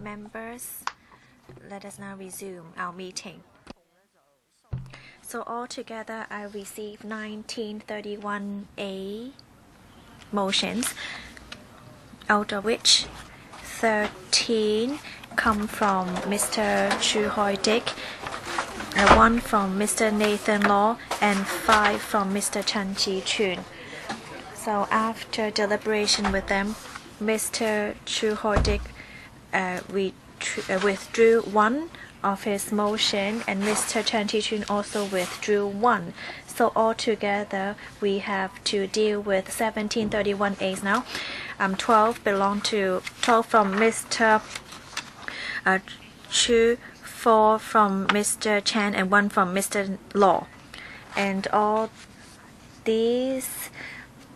Members, let us now resume our meeting. So altogether, I received 1931A motions, out of which 13 come from Mr. Chu Hoi Dick, 1 from Mr. Nathan Law, and 5 from Mr. Chan Chi Chun. So after deliberation with them, Mr. Chu Hoi Dick withdrew 1 of his motion, and Mr. Chan Chi Chun also withdrew 1. So altogether, we have to deal with 1731As now. 12 from Mr. Chu, 4 from Mr. Chan, and 1 from Mr. Law. And all these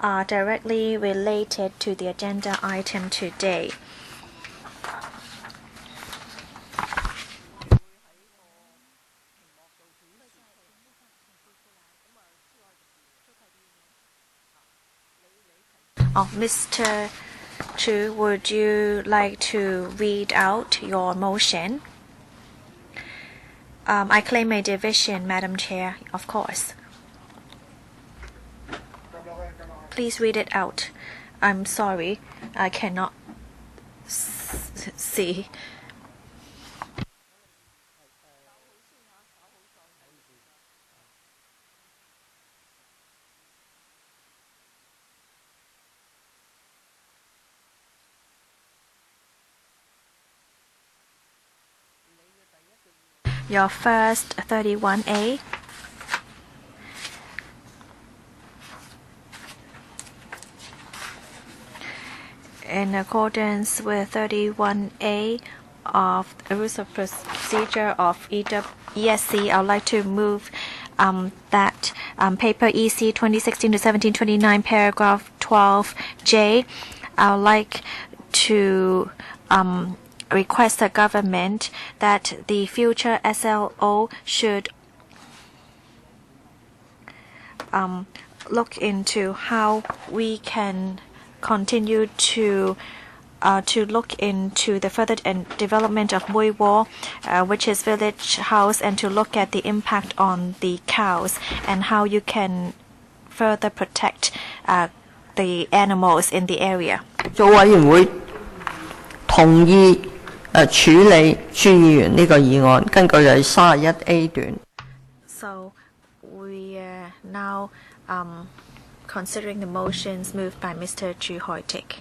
are directly related to the agenda item today. Mr. Chu, would you like to read out your motion? I claim a division, Madam Chair, of course. Please read it out. I'm sorry, I cannot see. Your first 31A. In accordance with 31A of the Rules of Procedure of ESC, I would like to move that paper EC 2016-1729, paragraph 12J. I would like to request the government that the future SLO should look into how we can continue to look into the further development of Mui Wo, which is village house, and to look at the impact on the cows and how you can further protect the animals in the area. 組委員會同意處理朱議員呢個議案，根據第31A 段。So we are now considering the motions moved by Mr. Chu Hoi Dick.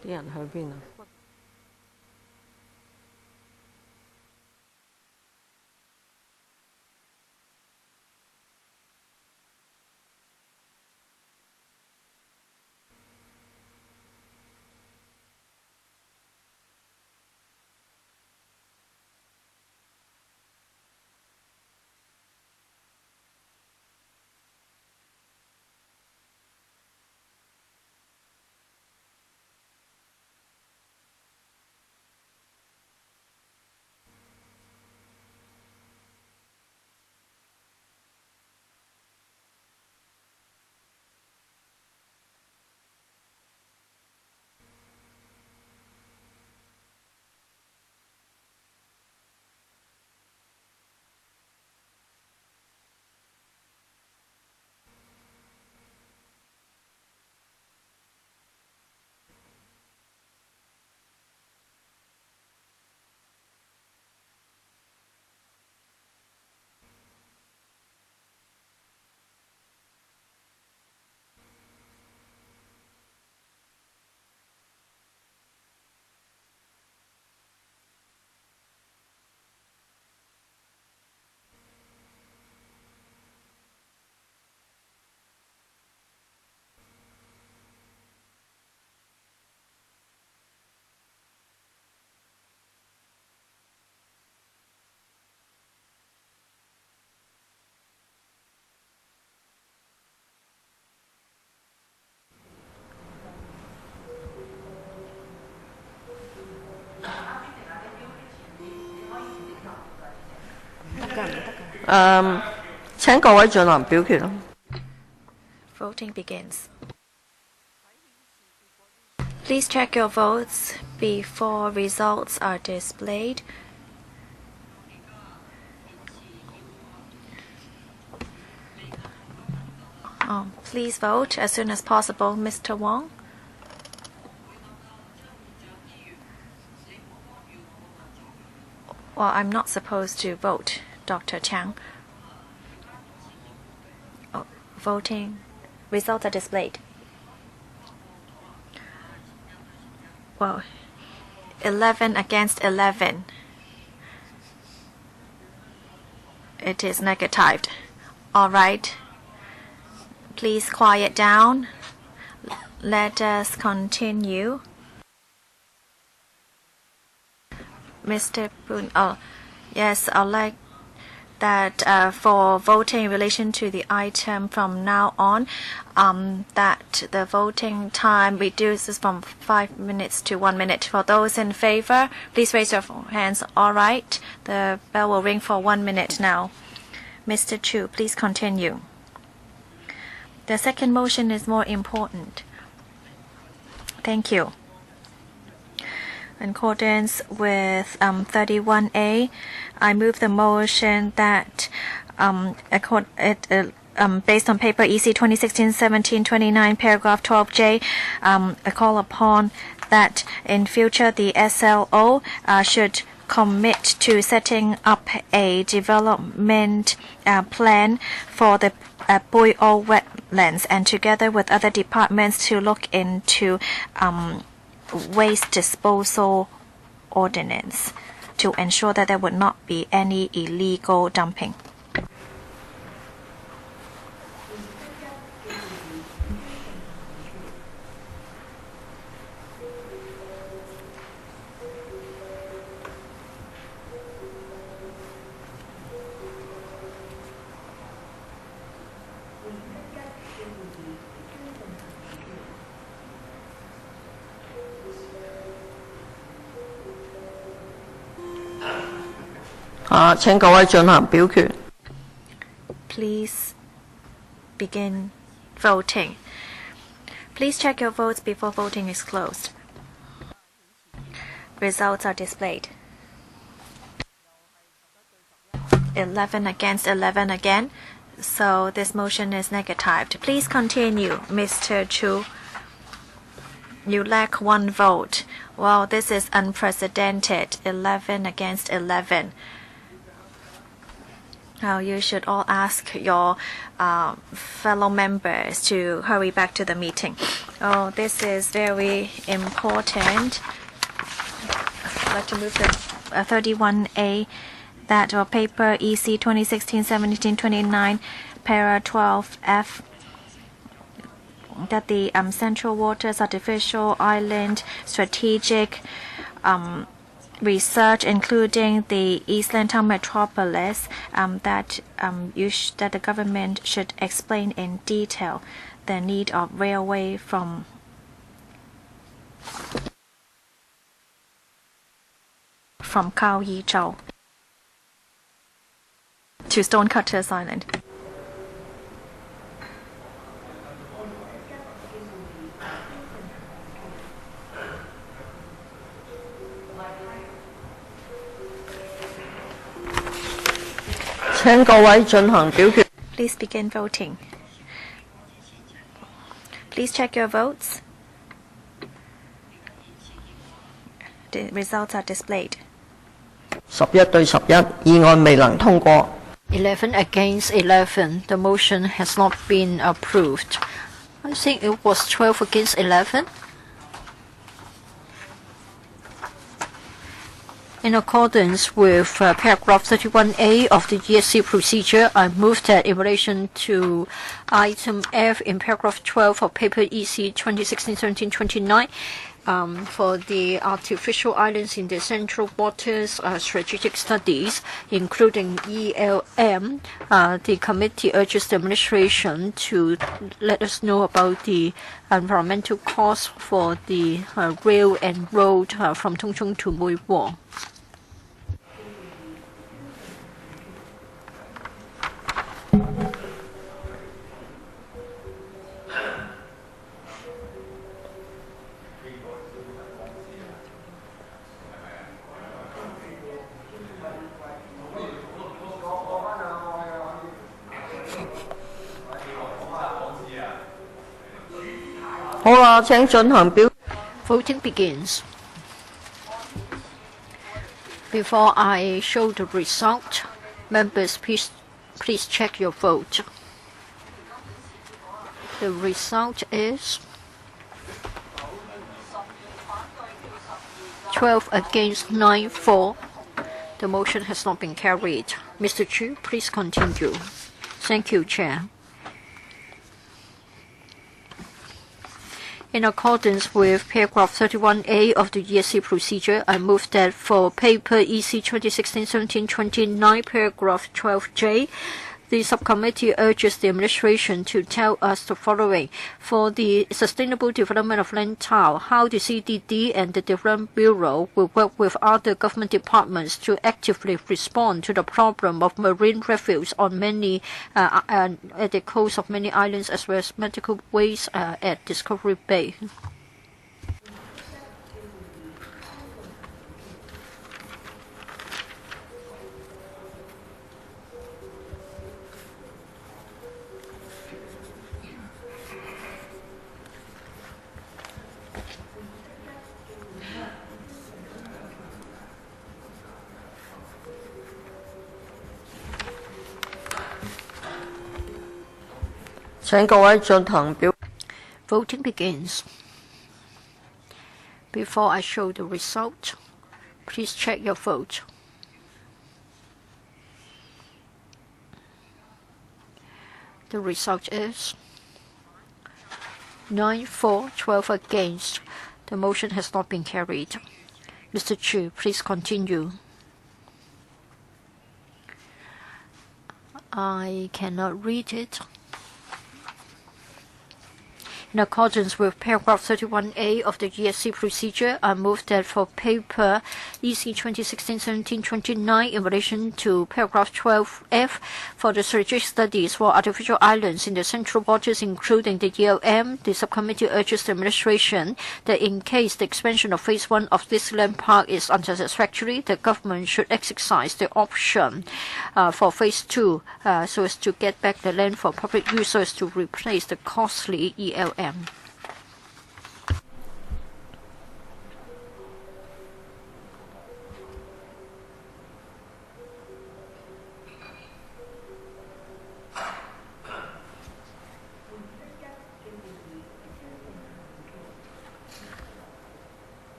啲人去邊啊？請各位進行表決。Voting begins. Please check your votes before results are displayed. Please vote as soon as possible, Mr. Wong. Well, I'm not supposed to vote, Dr. Chang. Voting results are displayed. Well, 11 against 11. It is negatived. All right. Please quiet down. Let us continue. Mr. Poon, yes, I'd like that for voting in relation to the item from now on, that the voting time reduces from 5 minutes to 1 minute. For those in favor, please raise your hands. All right, the bell will ring for 1 minute now. Mr. Chu, please continue. The second motion is more important. Thank you. In accordance with 31A, I move the motion that based on paper EC 2016-17-29, paragraph 12J, I call upon that in future the SLO should commit to setting up a development plan for the Bui-o wetlands, and together with other departments to look into waste disposal ordinance to ensure that there would not be any illegal dumping.請各位進行表決。Please begin voting. Please check your votes before voting is closed. Results are displayed. 11 against 11 again. So this motion is negatived. Please continue, Mr. Chu. You lack 1 vote. Well, this is unprecedented. 11 against 11. Now you should all ask your fellow members to hurry back to the meeting. Oh, this is very important. I'd like to move to 31A, that or paper EC 2016-17-29, para 12F, that the Central Waters Artificial Island Strategic research, including the East Lantau metropolis, that the government should explain in detail the need of railway from Khao Yi Chau to Stonecutters Island.請各位進行表決。Please begin voting. Please check your votes. The results are displayed. 11對11，議案未能通過。11 against 11. The motion has not been approved. I think it was 12 against 11. In accordance with paragraph 31A of the GSC procedure, I move that in relation to item F in paragraph 12 of paper EC 2016-17-29, for the artificial islands in the Central Waters strategic studies, including ELM, the committee urges the administration to let us know about the environmental costs for the rail and road from Tung Chung to Mui Wo. 好啦，請進行表。 Voting begins. Before I show the result, members, please check your vote. The result is 12 against 9 for. The motion has not been carried. Mr. Chu, please continue. Thank you, Chair. In accordance with paragraph 31A of the ESC procedure, I move that for paper EC 2016-17-29, paragraph 12J, the subcommittee urges the administration to tell us the following. For the sustainable development of Lantau, how the CEDD and the Development Bureau will work with other government departments to actively respond to the problem of marine refuse on many at the coast of many islands, as well as medical waste at Discovery Bay. Voting begins. Before I show the result, please check your vote. The result is 9 for, 12 against. The motion has not been carried. Mr. Chu, please continue. I cannot read it. In accordance with paragraph 31A of the ESC procedure, I move that for paper EC 2016-17-29 in relation to paragraph 12F for the strategic studies for artificial islands in the central waters, including the ELM, the subcommittee urges the administration that in case the expansion of phase 1 of this land park is unsatisfactory, the government should exercise the option for phase 2 so as to get back the land for public use so as to replace the costly ELM.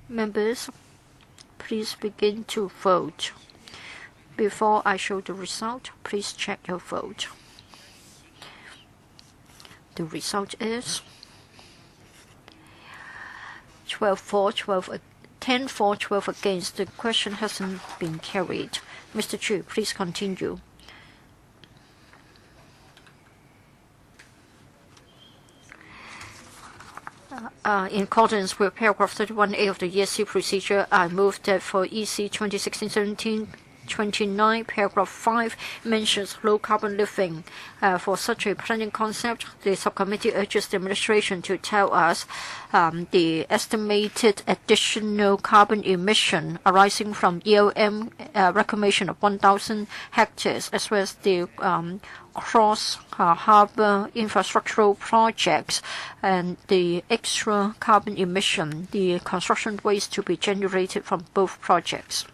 Members, please begin to vote. Before I show the result, please check your vote. The result is 10 for, 12 against. The question hasn't been carried. Mr. Chu, please continue. In accordance with paragraph 31A of the ESC procedure, I move that for EC 2016-17-29, paragraph 5 mentions low carbon living. For such a planning concept, the subcommittee urges the administration to tell us the estimated additional carbon emission arising from ELM reclamation of 1,000 hectares, as well as the cross-harbour infrastructural projects and the extra carbon emission, the construction waste to be generated from both projects.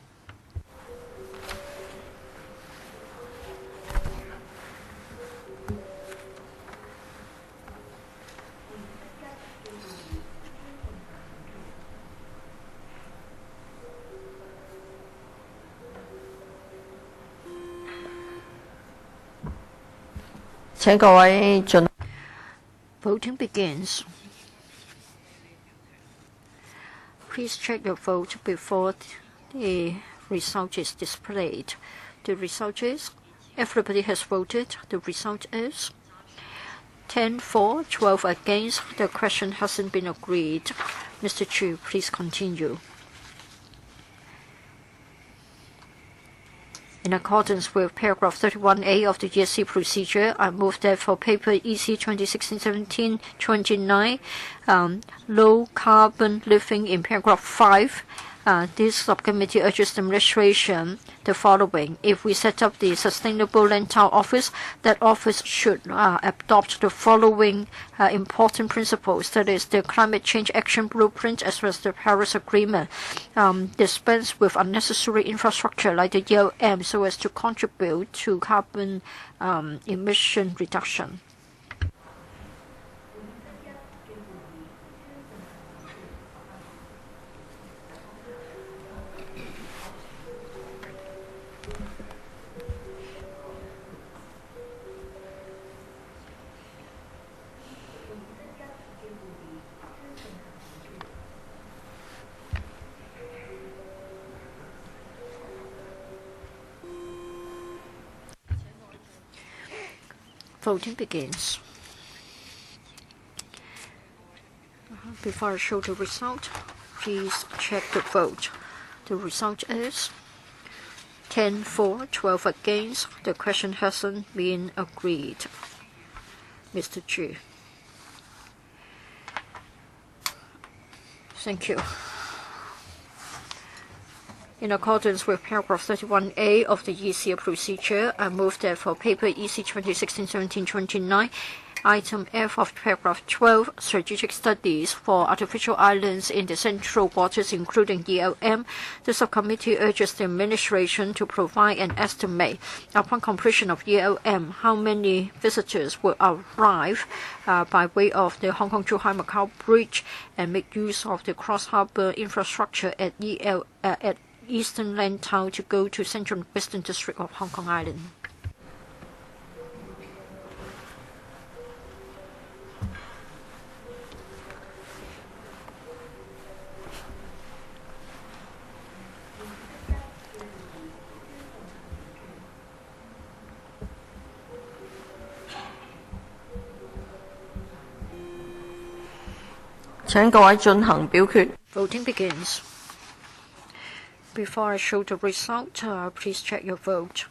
Voting begins. Please check your vote before the result is displayed. The result is, everybody has voted. The result is 10 for, 12 against. The question hasn't been agreed. Mr. Chu, please continue. In accordance with paragraph 31A of the ESC procedure, I move that for paper EC 2016-17-29, low carbon living in paragraph 5, This subcommittee urges the administration the following. If we set up the Sustainable Lantau Office, that office should adopt the following important principles. That is the Climate Change Action Blueprint as well as the Paris Agreement. Dispense with unnecessary infrastructure like the ELM so as to contribute to carbon emission reduction. Voting begins. Before I show the result, please check the vote. The result is 10 for, 12 against. The question hasn't been agreed. Mr. Chu. Thank you. In accordance with paragraph 31A of the ECA procedure, I move that for paper EC 2016-17-29, item F of paragraph 12, strategic studies for artificial islands in the central waters, including ELM, the subcommittee urges the administration to provide an estimate upon completion of ELM how many visitors will arrive by way of the Hong Kong-Zhuhai-Macau Bridge and make use of the cross-harbour infrastructure at Eastern Lantau to go to Central and Western District of Hong Kong Island. Voting begins. Before I show the result, please check your vote.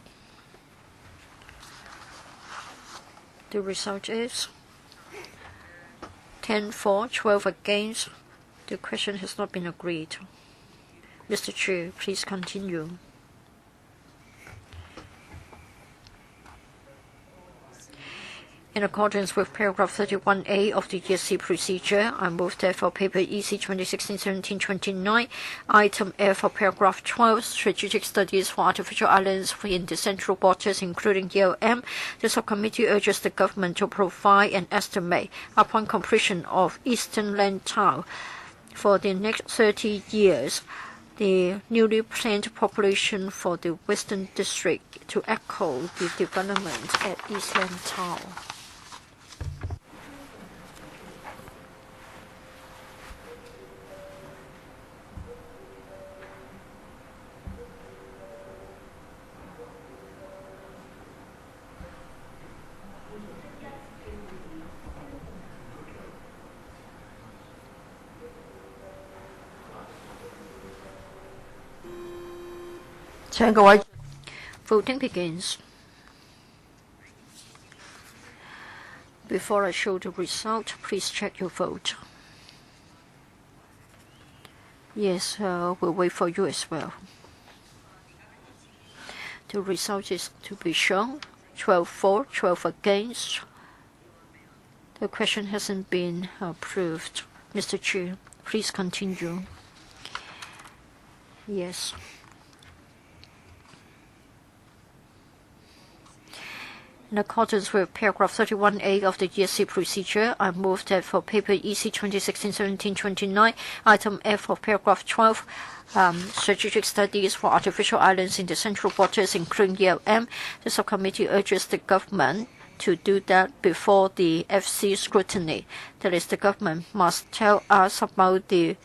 The result is 10 for, 12 against. The question has not been agreed. Mr. Chu, please continue. In accordance with paragraph 31A of the ESC procedure, I move that for paper EC 2016-17-29, item F for paragraph 12, strategic studies for artificial islands in the central waters, including ELM, the subcommittee urges the government to provide an estimate upon completion of Eastern Lantau for the next 30 years. The newly planned population for the Western District to echo the development at East Lantau. Voting begins. Before I show the result, please check your vote. Yes, we'll wait for you as well. The result is to be shown. 12 for, 12 against. The question hasn't been approved. Mr. Chu, please continue. Yes. In accordance with paragraph 31A of the ESC procedure, I move that for paper EC 2016-17-29, item F of paragraph 12, strategic studies for artificial islands in the central waters, including ELM, the subcommittee urges the government to do that before the FC scrutiny. That is, the government must tell us about the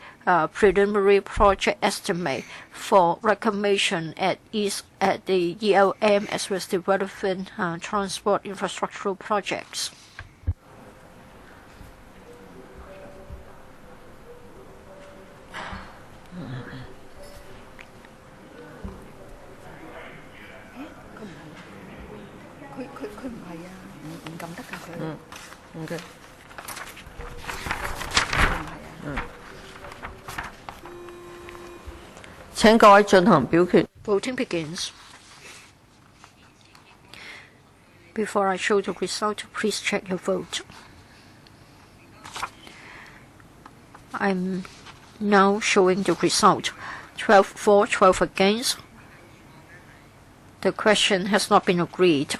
preliminary project estimate for reclamation at the ELM as well as the relevant transport infrastructural projects. 請各位進行表決。 Voting begins. Before I show the result, please check your vote. I'm now showing the result. 12 for, 12 against. The question has not been agreed.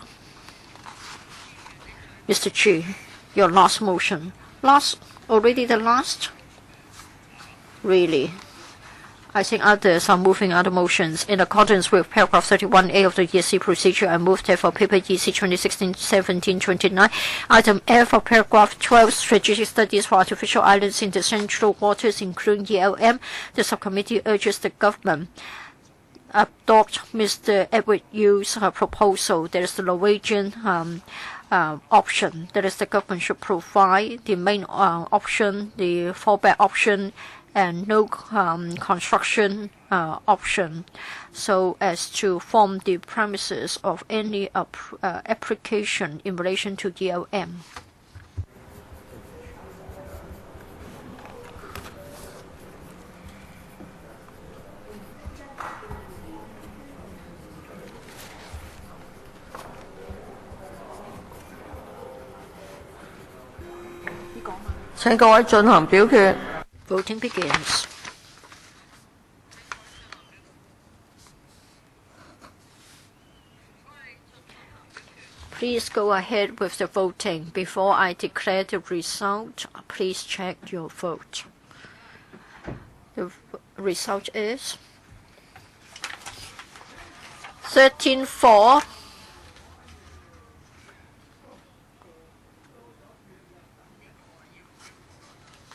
Mr. Chu, your last motion. Already the last? Really? I think others are moving other motions. In accordance with paragraph 31A of the ESC procedure, I move that for paper EC 2016-17-29, item F of paragraph 12, strategic studies for artificial islands in the central waters, including ELM. The subcommittee urges the government adopt Mr. Edward Yu's proposal. There is the Norwegian option. That is, the government should provide the main option, the fallback option, and no construction option, so as to form the premises of any application in relation to DLM.請各位進行表決。 Voting begins. Please go ahead with the voting. Before I declare the result, please check your vote. The result is 13 for,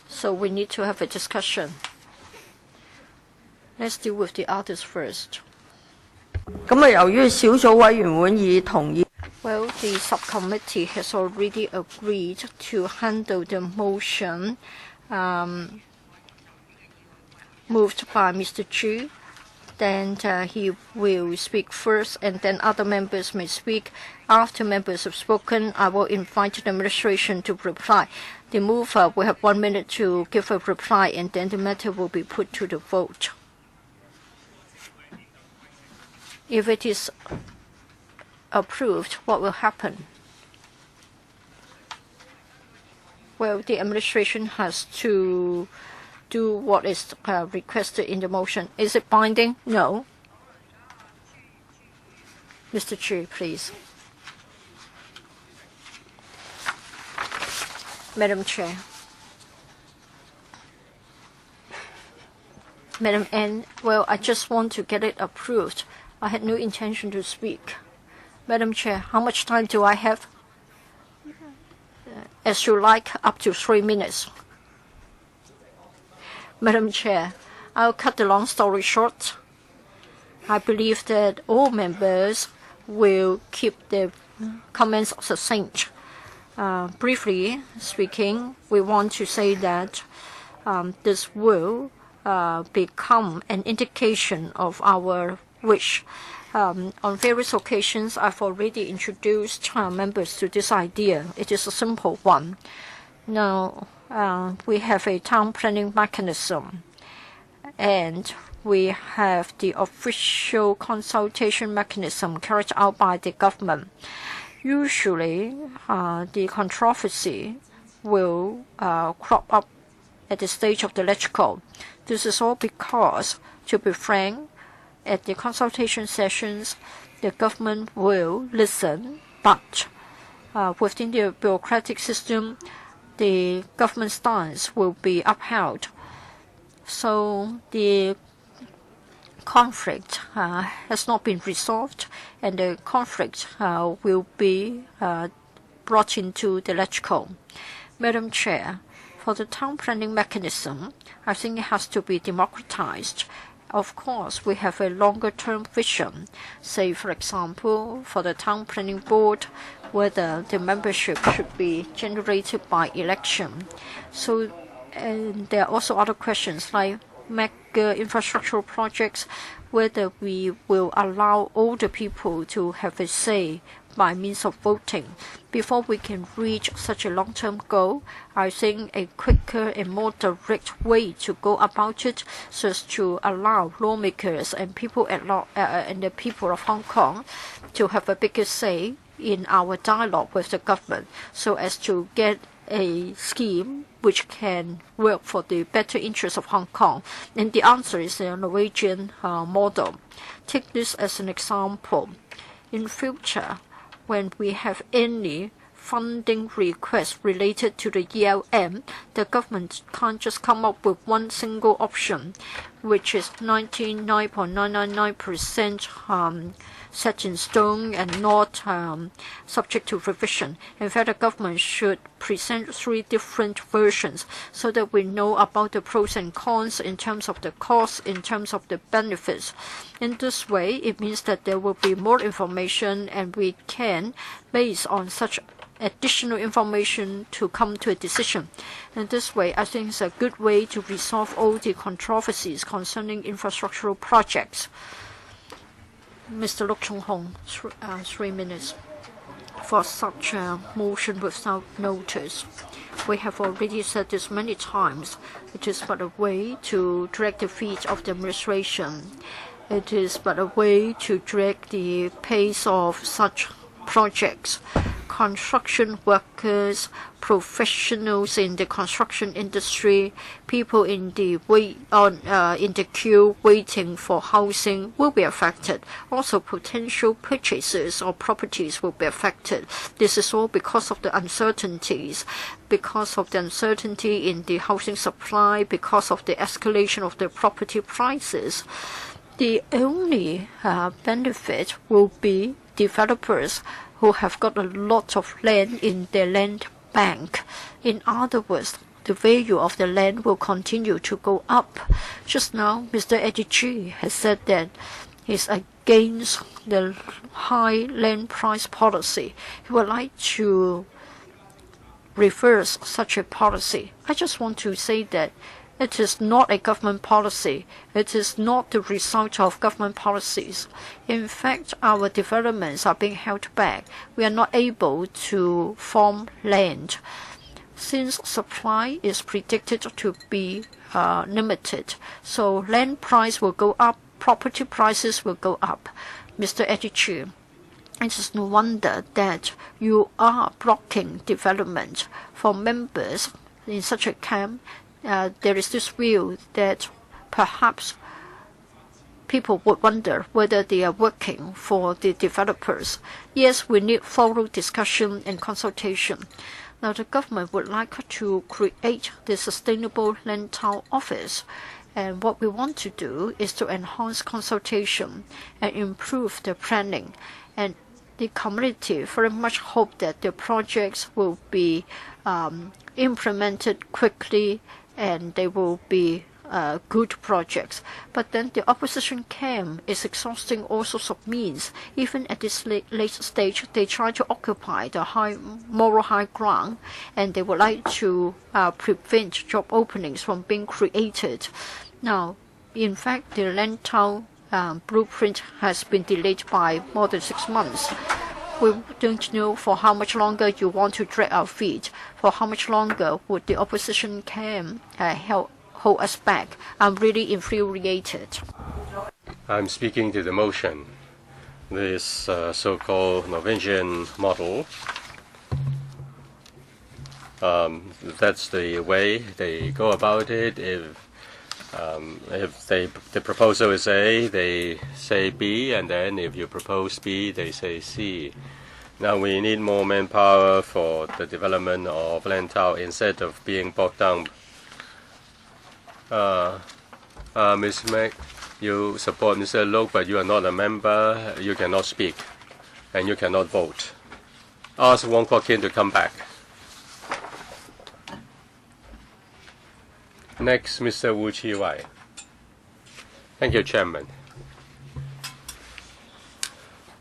'So we need to have a discussion. Let's deal with the others first. 咁由於小組委員會已同意。 Well, the subcommittee has already agreed to handle the motion moved by Mr. Chu. Then he will speak first, and then other members may speak. After members have spoken, I will invite the administration to reply. The mover will have 1 minute to give a reply, and then the matter will be put to the vote. If it is approved, what will happen? Well, the administration has to do what is requested in the motion. Is it binding? No. Mr. Chu, please. Madam Chair. Madam N, well, I just want to get it approved. I had no intention to speak. Madam Chair, how much time do I have? As you like, up to 3 minutes. Madam Chair, I'll cut the long story short. I believe that all members will keep their comments succinct. Briefly speaking, we want to say that this will become an indication of our wish. On various occasions, I've already introduced members to this idea. It is a simple one. Now, we have a town planning mechanism, and we have the official consultation mechanism carried out by the government. Usually, the controversy will crop up at the stage of the electrical. This is all because, to be frank, at the consultation sessions, the government will listen, but within the bureaucratic system, the government stance will be upheld. So the conflict has not been resolved, and the conflict will be brought into the electrical. Madam Chair, for the town planning mechanism, I think it has to be democratized. Of course, we have a longer-term vision. Say, for example, for the town planning board, whether the membership should be generated by election. And there are also other questions like mega infrastructural projects, whether we will allow older people to have a say by means of voting. Before we can reach such a long-term goal, I think a quicker and more direct way to go about it so as to allow lawmakers and people at law, and the people of Hong Kong to have a bigger say in our dialogue with the government, so as to get a scheme which can work for the better interest of Hong Kong. And the answer is the Norwegian model. Take this as an example. In future, when we have any funding request related to the ELM, the government can't just come up with one single option, which is 99.999% set in stone and not subject to revision. In fact, the government should present 3 different versions so that we know about the pros and cons in terms of the costs, in terms of the benefits. In this way, it means that there will be more information, and we can, based on such additional information, to come to a decision. And this way, I think it's a good way to resolve all the controversies concerning infrastructural projects. Mr. Luk Chung Hong, 3 minutes. For such a motion without notice, we have already said this many times. It is but a way to drag the feet of the administration. It is but a way to drag the pace of such projects. Construction workers, professionals in the construction industry, people in the queue waiting for housing will be affected. Also, potential purchasers or properties will be affected. This is all because of the uncertainties, because of the uncertainty in the housing supply, because of the escalation of the property prices. The only benefit will be developers who have got a lot of land in their land bank. In other words, the value of the land will continue to go up. Just now, Mr. Pt2 has said that he's against the high land price policy. He would like to reverse such a policy. I just want to say that it is not a government policy. It is not the result of government policies. In fact, our developments are being held back. We are not able to farm land. Since supply is predicted to be limited, so land price will go up, property prices will go up. Mr. Pt2, it is no wonder that you are blocking development. For members in such a camp, there is this view that perhaps people would wonder whether they are working for the developers. Yes, we need thorough discussion and consultation. Now, the government would like to create the Sustainable Lantau Office. And what we want to do is to enhance consultation and improve the planning. And the community very much hope that the projects will be implemented quickly, and they will be good projects. But then the opposition camp is exhausting all sorts of means. Even at this late stage, they try to occupy the moral high ground, and they would like to prevent job openings from being created. Now, in fact, the Lantau blueprint has been delayed by more than 6 months. We don't know for how much longer you want to drag our feet. For how much longer would the opposition camp hold us back? I'm really infuriated. I'm speaking to the motion. This so-called Norwegian model, that's the way they go about it. If the proposal is A, they say B, and then if you propose B, they say C. Now we need more manpower for the development of Lantau instead of being bogged down. Ms. Mac, you support Mr. Luk, but you are not a member. You cannot speak, and you cannot vote. Ask Wong Kwok Kin to come back. Next, Mr. Wu Chi Wai. Thank you, Chairman.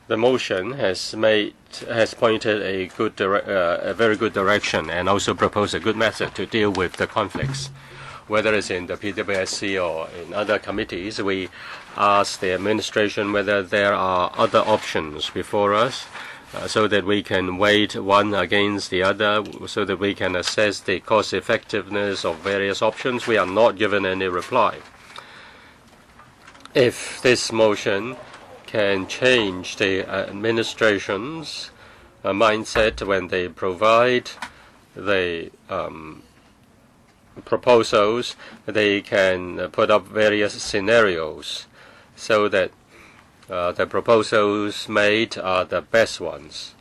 The motion has pointed a very good direction, and also proposed a good method to deal with the conflicts. whether it's in the PWSC or in other committees, we ask the administration whether there are other options before us, so that we can weigh one against the other, so that we can assess the cost effectiveness of various options. We are not given any reply. If this motion can change the administration's mindset when they provide the proposals, they can put up various scenarios so that the proposals made are the best ones.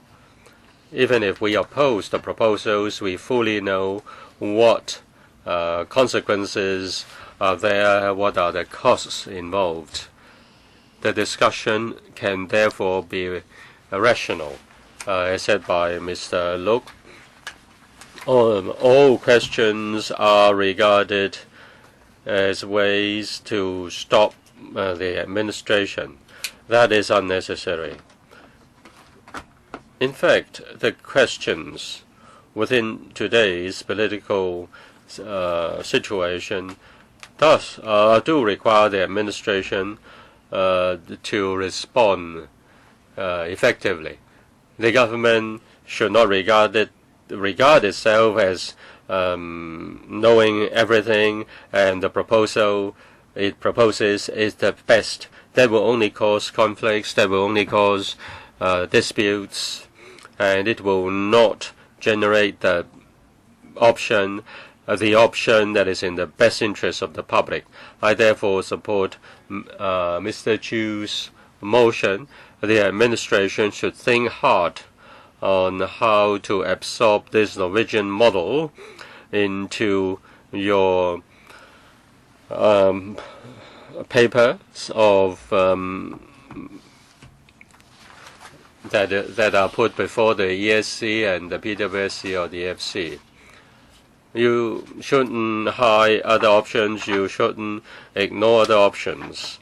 Even if we oppose the proposals, we fully know what consequences are there, what are the costs involved. The discussion can therefore be rational. As said by Mr. Luke, all questions are regarded as ways to stop the administration. That is unnecessary. In fact, the questions within today's political situation do require the administration to respond effectively. The government should not regard itself as knowing everything, and the proposal it proposes is the best. That will only cause conflicts, that will only cause disputes, and it will not generate the option that is in the best interest of the public. I therefore support Mr. Chu's motion. The administration should think hard on how to absorb this Norwegian model into your papers of that are put before the ESC and the PWSC or the FC. You shouldn't hide other options. You shouldn't ignore other options.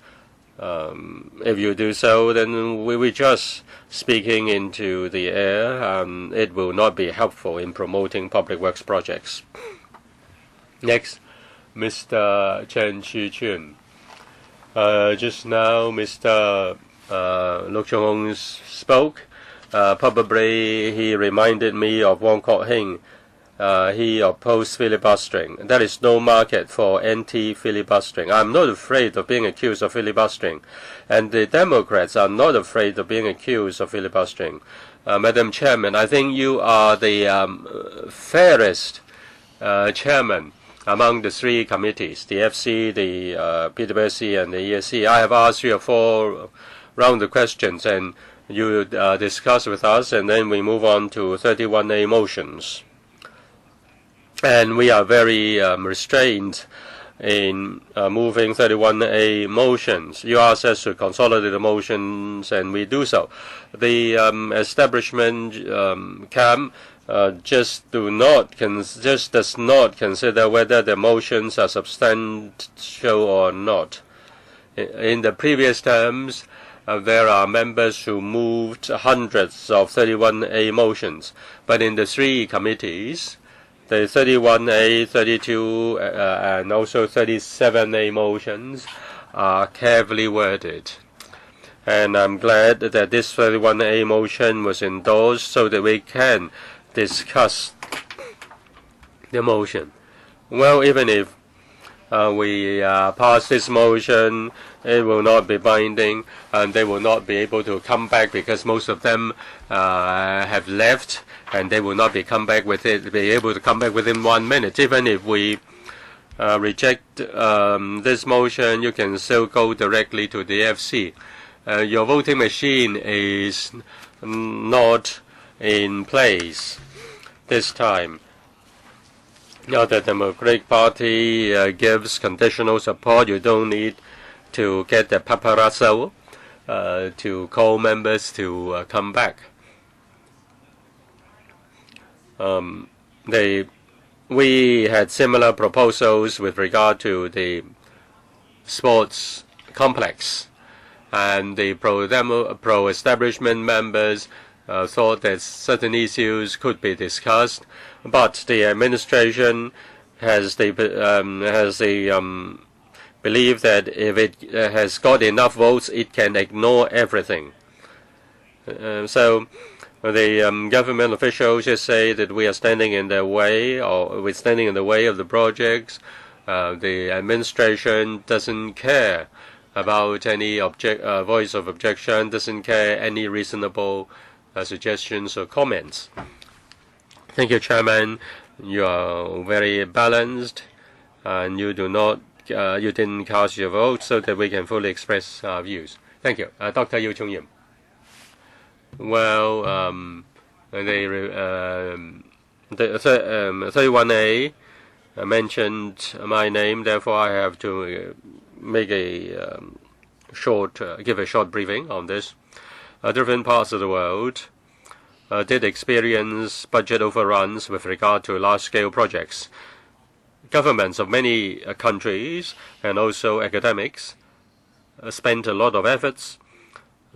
If you do so, then we will just speaking into the air. It will not be helpful in promoting public works projects. Next, Mr. Chen Chi-chun. Just now, Mr. Luk Chung-hong spoke. Probably he reminded me of Wong Kok-heng. He opposed filibustering. There is no market for anti-filibustering. I'm not afraid of being accused of filibustering, and the Democrats are not afraid of being accused of filibustering. Madam Chairman, I think you are the fairest chairman among the three committees, the FC, the PWSC, and the ESC. I have asked you 4 round of questions, and you discuss with us, and then we move on to 31A motions. And we are very restrained in moving 31A motions. You ask us to consolidate the motions, and we do so. The establishment camp just does not consider whether the motions are substantial or not. In the previous terms, there are members who moved hundreds of 31A motions, but in the 3 committees, the 31A, 32, and also 37A motions are carefully worded. And I'm glad that this 31A motion was endorsed so that we can discuss the motion. Well, even if we pass this motion, it will not be binding, and they will not be able to come back because most of them have left, and they will not be able to come back within 1 minute. Even if we reject this motion, you can still go directly to the FC. Your voting machine is not in place this time. Now the Democratic Party gives conditional support. You don't need to get the paparazzo to call members to come back. We had similar proposals with regard to the sports complex, and the pro-establishment members thought that certain issues could be discussed, but the administration has the belief that if it has got enough votes, it can ignore everything. So the government officials just say that we are standing in their way, or we're standing in the way of the projects. The administration doesn't care about any voice of objection, doesn't care any reasonable suggestions or comments. Thank you, Chairman. You are very balanced, and you didn't cast your vote so that we can fully express our views. Thank you, Dr. Yu Chung-Yim. Well, the 31A mentioned my name, therefore I have to make a give a short briefing on this. Different parts of the world did experience budget overruns with regard to large-scale projects. Governments of many countries and also academics spent a lot of efforts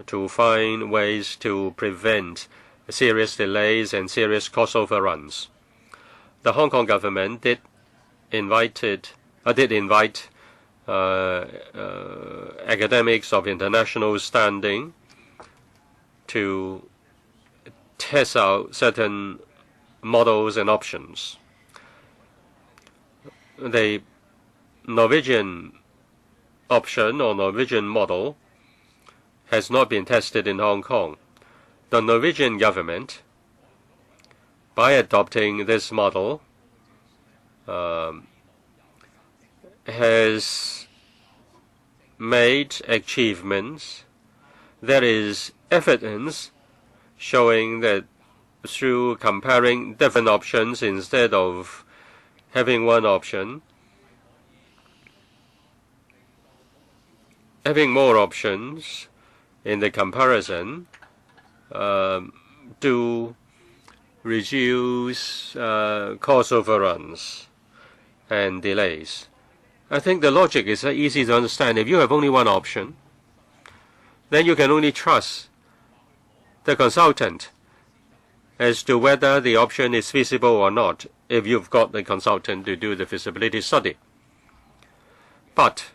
to find ways to prevent serious delays and serious cost overruns. The Hong Kong government did invite academics of international standing to test out certain models and options. The Norwegian option or Norwegian model has not been tested in Hong Kong. The Norwegian government, by adopting this model, has made achievements. There is evidence showing that through comparing different options instead of having one option, having more options in the comparison to reduce cost overruns and delays. I think the logic is easy to understand. If you have only one option, then you can only trust the consultant as to whether the option is feasible or not if you've got the consultant to do the feasibility study. But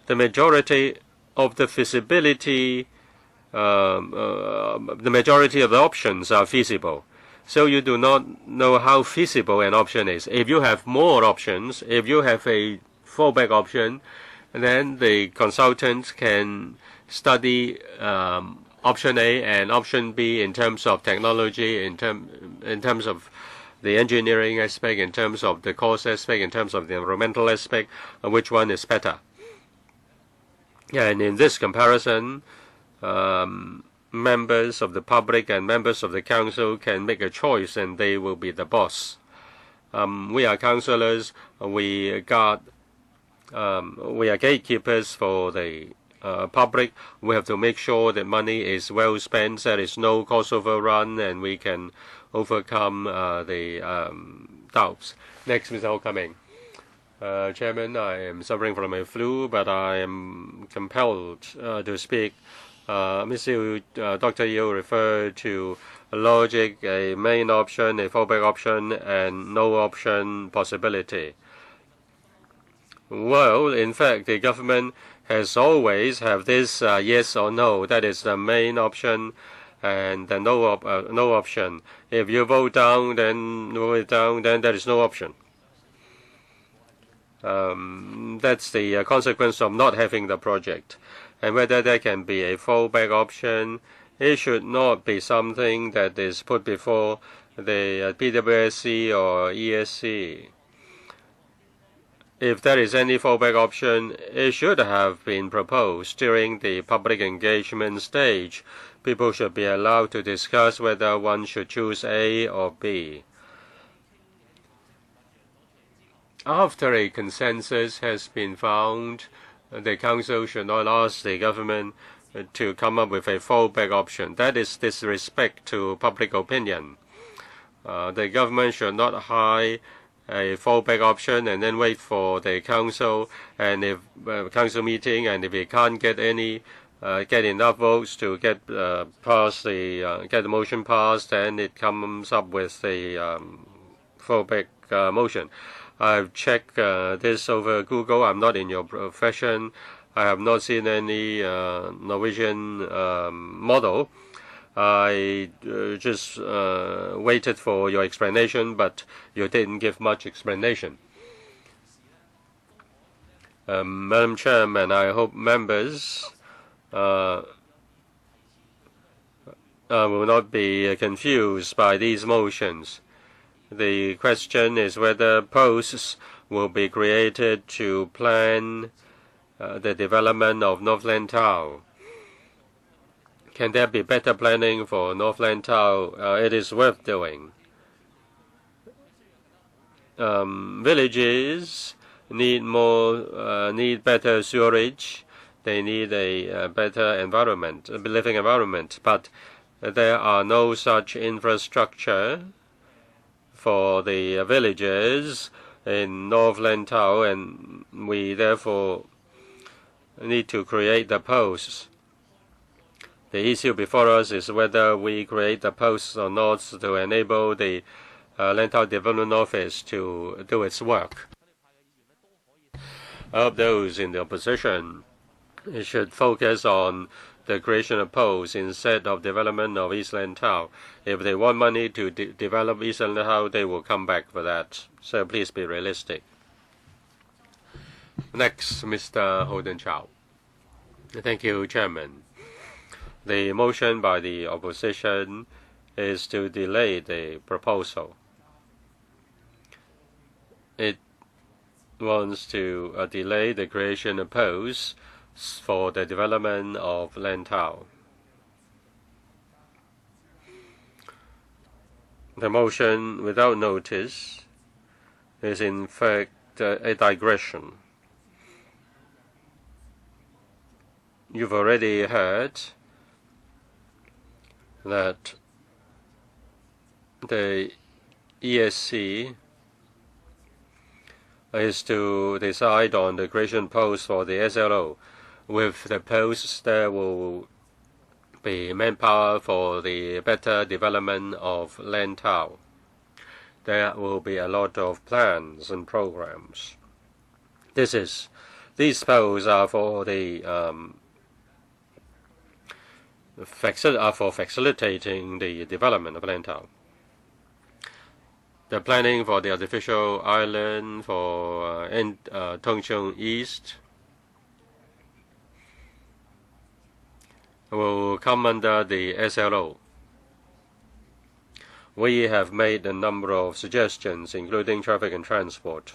the majority of the feasibility, the majority of the options are feasible. So you do not know how feasible an option is. If you have more options, if you have a fallback option, then the consultant can study option A and option B in terms of technology, in terms of the engineering aspect, in terms of the cost aspect, in terms of the environmental aspect, which one is better. And in this comparison, members of the public and members of the council can make a choice, and they will be the boss. We are councillors. We are gatekeepers for the public. We have to make sure that money is well spent, there is no cost overrun, and we can overcome the doubts. Next, Mr. Ho Coming. Chairman, I am suffering from a flu, but I am compelled to speak. Dr. Yu referred to logic, a main option, a fallback option, and no option possibility. Well, in fact, the government has always have this yes or no. That is the main option and the no option. If you vote down, then there is no option. That's the consequence of not having the project. And whether there can be a fallback option, it should not be something that is put before the PWSC or ESC. If there is any fallback option, it should have been proposed during the public engagement stage. People should be allowed to discuss whether one should choose A or B. After a consensus has been found, the Council should not ask the government to come up with a fallback option. That is disrespect to public opinion. The government should not hide a fallback option and then wait for the council, and if council meeting, and if it can't get enough votes to get the motion passed, then it comes up with the fallback motion. I've checked this over Google. I'm not in your profession. I have not seen any Norwegian model. I just waited for your explanation, but you didn't give much explanation. Madam Chairman, I hope members will not be confused by these motions. The question is whether posts will be created to plan the development of North Lantau. Can there be better planning for North Lantau? It is worth doing. Villages need better sewerage. They need a better environment, a living environment. But there are no such infrastructure for the villages in North Lantau, and we therefore need to create the posts. The issue before us is whether we create the posts or not to enable the Lantau Development Office to do its work. Of those in the opposition, it should focus on the creation of posts instead of development of East Lantau. If they want money to develop East Lantau, they will come back for that. So please be realistic. Next, Mr. Holden Chow. Thank you, Chairman. The motion by the opposition is to delay the proposal. It wants to delay the creation of posts for the development of Lantau. The motion without notice is in fact a digression. You've already heard that the ESC is to decide on the creation post for the SLO. With the posts, there will be manpower for the better development of Lantau. There will be a lot of plans and programs. These posts are for the facilitating the development of Lantau. The planning for the artificial island for Tongcheng East will come under the SLO. We have made a number of suggestions, including traffic and transport.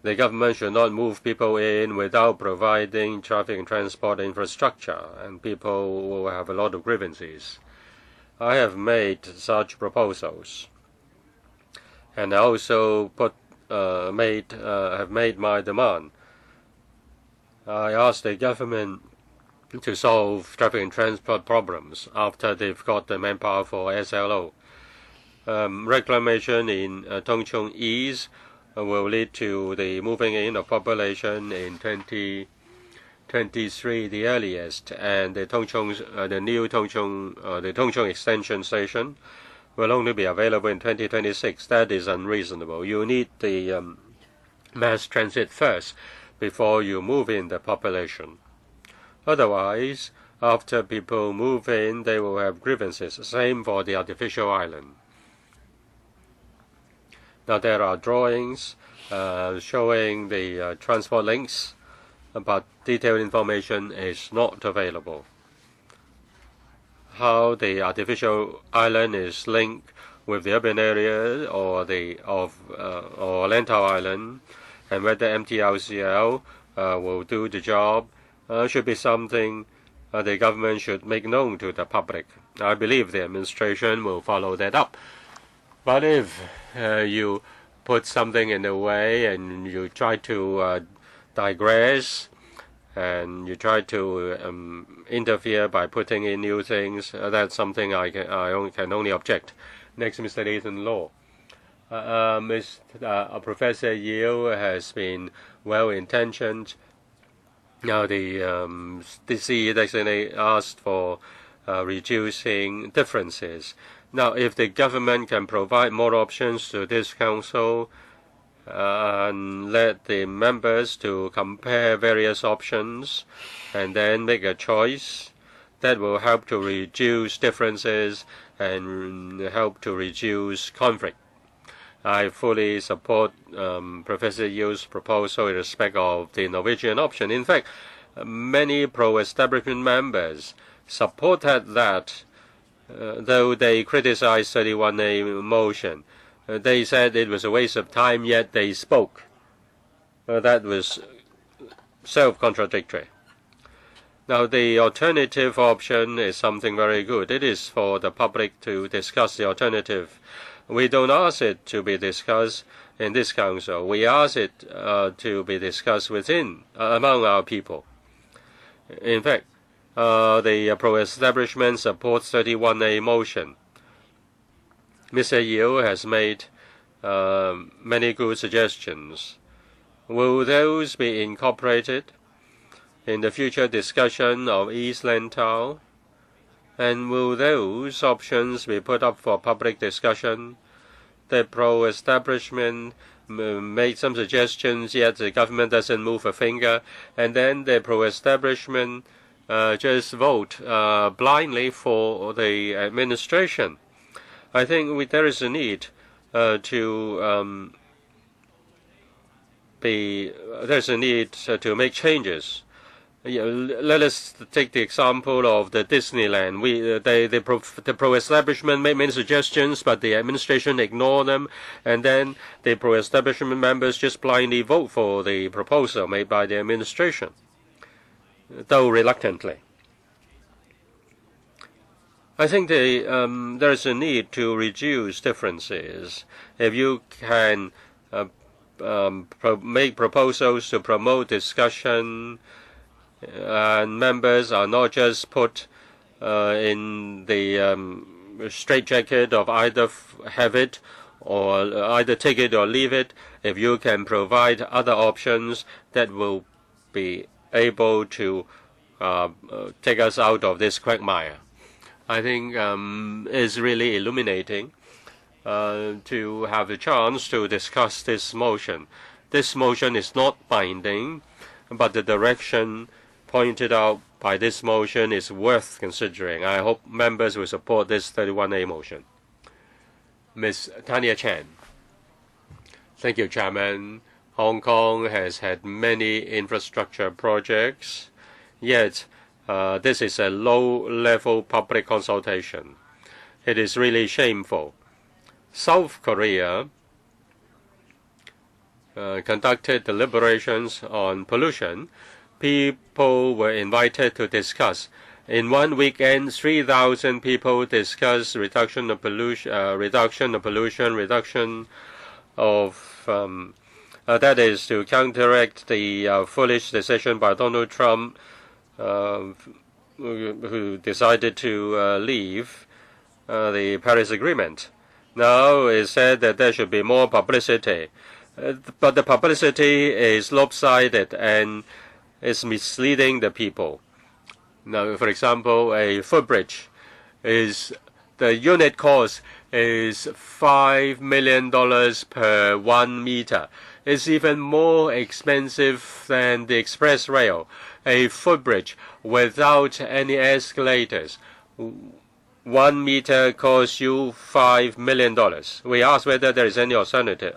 The government should not move people in without providing traffic and transport infrastructure, and people will have a lot of grievances. I have made such proposals, and I also have made my demand. I asked the government to solve traffic and transport problems after they've got the manpower for SLO. Reclamation in Tongcheng East will lead to the moving in of population in 2023, the earliest, and the new Tongcheng extension station will only be available in 2026. That is unreasonable. You need the mass transit first before you move in the population. Otherwise, after people move in, they will have grievances. Same for the artificial island. Now there are drawings showing the transport links, but detailed information is not available. How the artificial island is linked with the urban area or Lantau Island, and whether MTRCL will do the job, should be something the government should make known to the public. I believe the administration will follow that up. But if you put something in the way and you try to digress and you try to interfere by putting in new things, that's something I can only object. Next, Mr. Nathan Law. Professor Yiu has been well-intentioned. Now the CEDD asked for reducing differences. Now, if the government can provide more options to this council and let the members to compare various options and then make a choice, that will help to reduce differences and help to reduce conflict. I fully support Professor Yu's proposal in respect of the Norwegian option. In fact, many pro-establishment members supported that, though they criticized 31A motion. They said it was a waste of time, yet they spoke. That was self-contradictory. Now, the alternative option is something very good. It is for the public to discuss the alternative. We don't ask it to be discussed in this council. We ask it to be discussed among our people. In fact, the pro-establishment supports 31A motion. Mr. Yu has made many good suggestions. Will those be incorporated in the future discussion of East Lantau? And will those options be put up for public discussion? The pro-establishment made some suggestions, yet the government doesn't move a finger, and then the pro-establishment just vote blindly for the administration. I think there is a need to make changes. Let us take the example of the Disneyland. The pro-establishment made many suggestions, but the administration ignored them, and then the pro-establishment members just blindly vote for the proposal made by the administration, though reluctantly. I think there is a need to reduce differences. If you can make proposals to promote discussion, and members are not just put in the straitjacket of either have it or either take it or leave it. If you can provide other options that will be able to take us out of this quagmire, I think is really illuminating to have the chance to discuss this motion. This motion is not binding, but the direction pointed out by this motion is worth considering. I hope members will support this 31A motion. Ms. Tanya Chan. Thank you, Chairman. Hong Kong has had many infrastructure projects, yet this is a low-level public consultation. It is really shameful. South Korea conducted deliberations on pollution. People were invited to discuss. In one weekend, 3,000 people discussed reduction of pollution, that is to counteract the foolish decision by Donald Trump, who decided to leave the Paris Agreement. Now it's said that there should be more publicity, but the publicity is lopsided and is misleading the people. Now, for example, a footbridge the unit cost is $5 million per 1 meter. It's even more expensive than the express rail. A footbridge without any escalators, 1 meter costs you $5 million. We asked whether there is any alternative.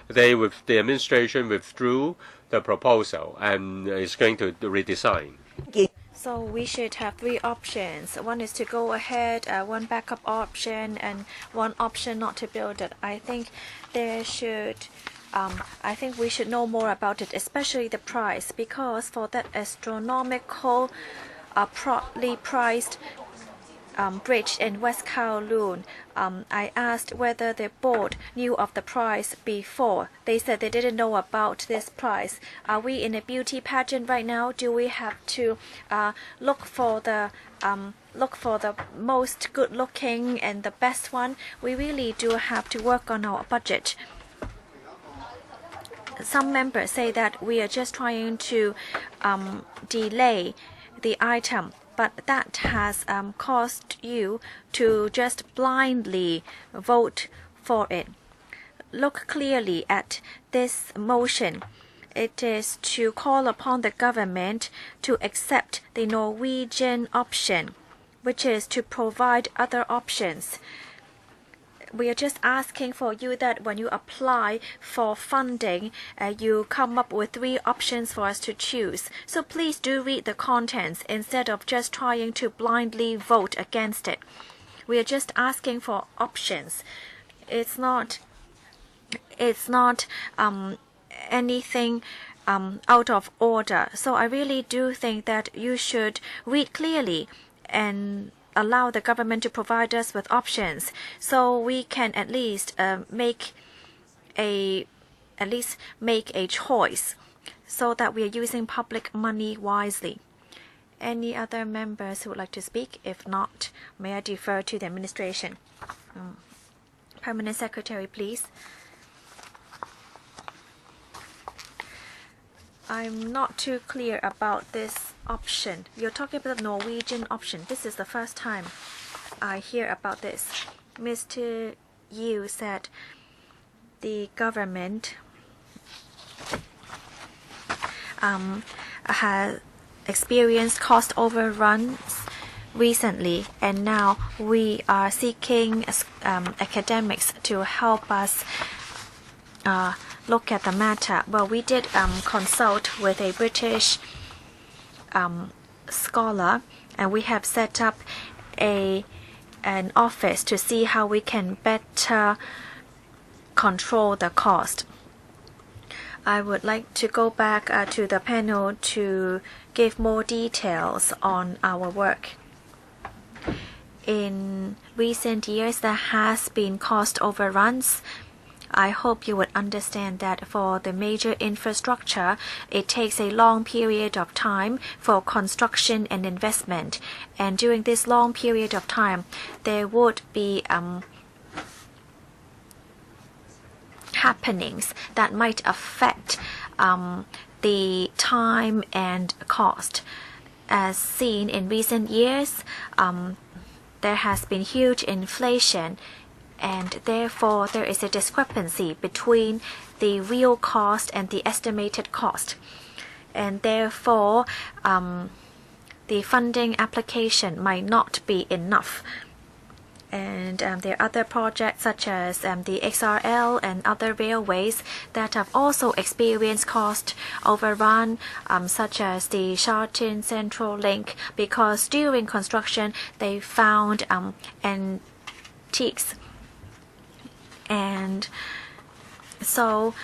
The administration withdrew the proposal and is going to redesign. So we should have 3 options. One is to go ahead, one backup option, and one option not to build it. I think we should know more about it, especially the price, because for that astronomical, properly priced bridge in West Kowloon, I asked whether the board knew of the price before. They said they didn't know about this price. Are we in a beauty pageant right now? Do we have to look for the most good-looking and the best one? We really do have to work on our budget. Some members say that we are just trying to delay the item. but that has caused you to just blindly vote for it. Look clearly at this motion. It is to call upon the government to accept the Norwegian option, which is to provide other options. We are just asking for you that when you apply for funding, you come up with 3 options for us to choose. So please do read the contents instead of just trying to blindly vote against it. We are just asking for options. It's not anything out of order. So I really do think that you should read clearly and allow the government to provide us with options, so we can at least make a choice, so that we are using public money wisely. Any other members who would like to speak? If not, may I defer to the administration? Permanent Secretary, please. I'm not too clear about this option. You're talking about the Norwegian option. This is the first time I hear about this. Mr. Yu said the government has experienced cost overruns recently, and now we are seeking academics to help us look at the matter. Well, we did consult with a British scholar, and we have set up an office to see how we can better control the cost. I would like to go back to the panel to give more details on our work. In recent years, there has been cost overruns. I hope you would understand that for the major infrastructure, it takes a long period of time for construction and investment. And during this long period of time, there would be happenings that might affect the time and cost. As seen in recent years, there has been huge inflation, and therefore there is a discrepancy between the real cost and the estimated cost. And therefore, the funding application might not be enough. And there are other projects such as the XRL and other railways that have also experienced cost overrun, such as the Sharjah Central Link, because during construction they found antiques. And so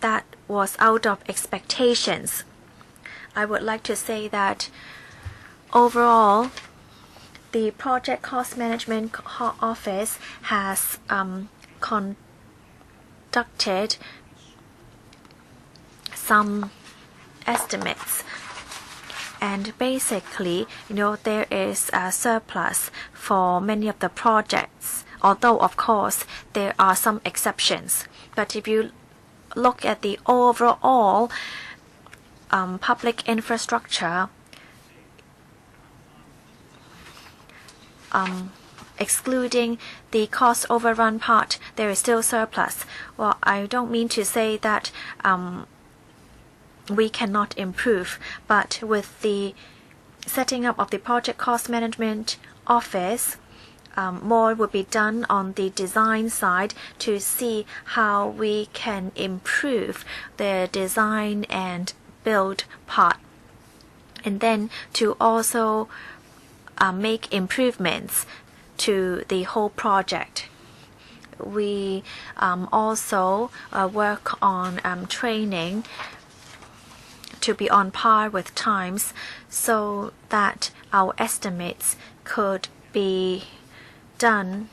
that was out of expectations. I would like to say that overall, the Project Cost Management Office has conducted some estimates. And basically, there is a surplus for many of the projects, although of course there are some exceptions. But if you look at the overall public infrastructure, excluding the cost overrun part, there is still surplus. Well, I don't mean to say that we cannot improve, but with the setting up of the Project Cost Management Office, more will be done on the design side to see how we can improve the design and build part, and then to also make improvements to the whole project. We also work on training to be on par with times, so that our estimates could be done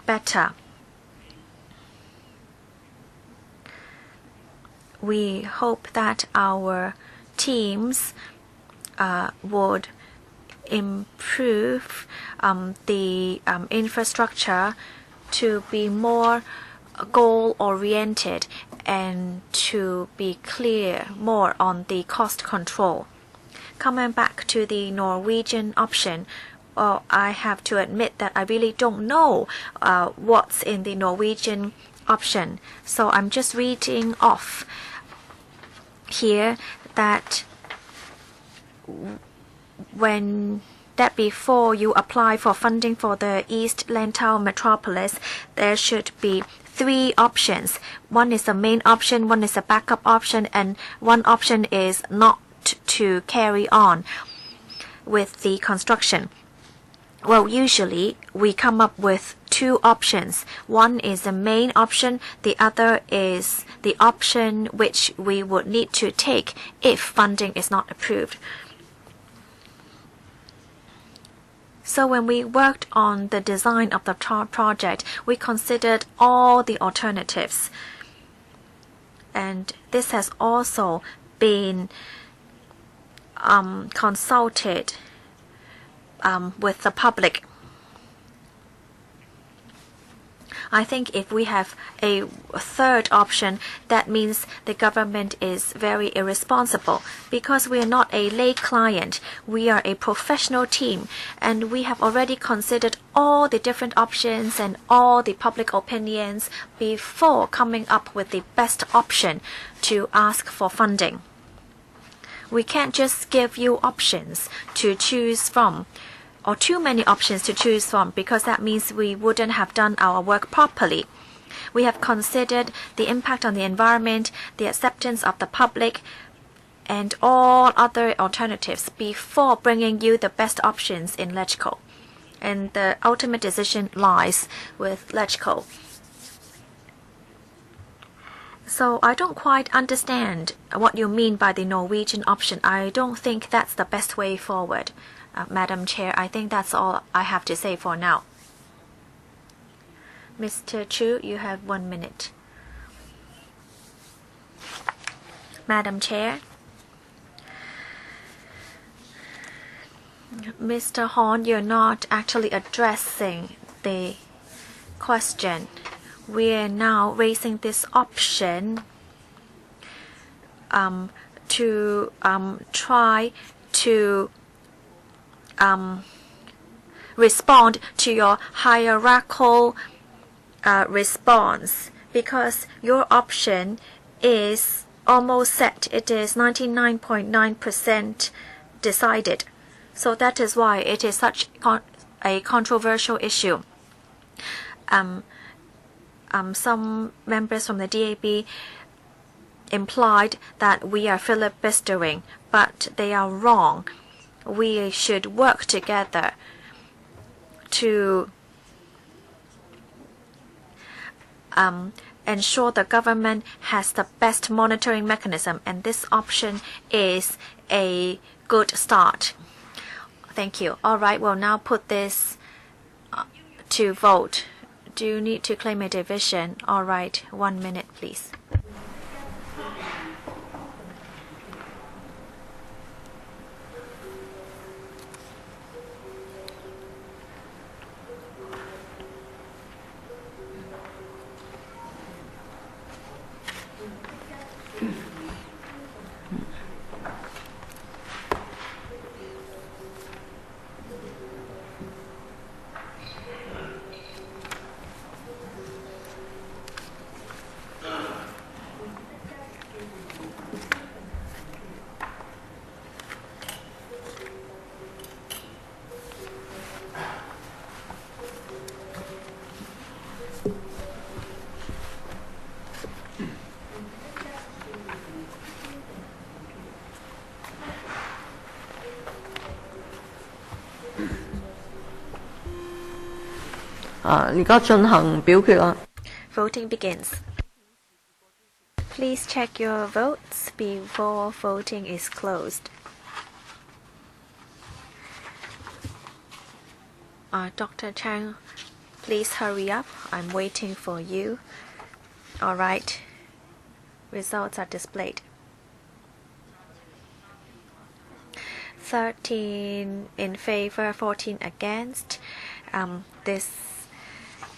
better. We hope that our teams would improve the infrastructure to be more goal-oriented and to be clear more on the cost control. Coming back to the Norwegian option, well, I have to admit that I really don't know what's in the Norwegian option. So I'm just reading off here that before you apply for funding for the East Lantau Metropolis, there should be 3 options. One is the main option, one is a backup option, and one option is not to carry on with the construction. Well, usually we come up with 2 options. One is the main option, the other is the option which we would need to take if funding is not approved. So when we worked on the design of the project, we considered all the alternatives. And this has also been consulted with the public. I think if we have a 3rd option, that means the government is very irresponsible, because we are not a lay client. We are a professional team, and we have already considered all the different options and all the public opinions before coming up with the best option to ask for funding. We can't just give you options to choose from, or too many options to choose from, because that means we wouldn't have done our work properly. We have considered the impact on the environment, the acceptance of the public, and all other alternatives before bringing you the best options in LegCo. And the ultimate decision lies with LegCo. So I don't quite understand what you mean by the Norwegian option. I don't think that's the best way forward. Madam Chair, I think that's all I have to say for now. Mr. Chu, you have 1 minute. Madam Chair, Mr. Horn, you're not actually addressing the question. We are now raising this option to try to respond to your hierarchical response, because your option is almost set. It is 99.9% decided. So that is why it is such a controversial issue. Some members from the DAB implied that we are filibustering, but they are wrong. We should work together to ensure the government has the best monitoring mechanism, and this option is a good start. Thank you. All right, we'll now put this to vote. Do you need to claim a division? All right, 1 minute, please. Voting begins. Please check your votes before voting is closed. Dr. Chang, please hurry up. I'm waiting for you. All right. Results are displayed. 13 in favor, 14 against. This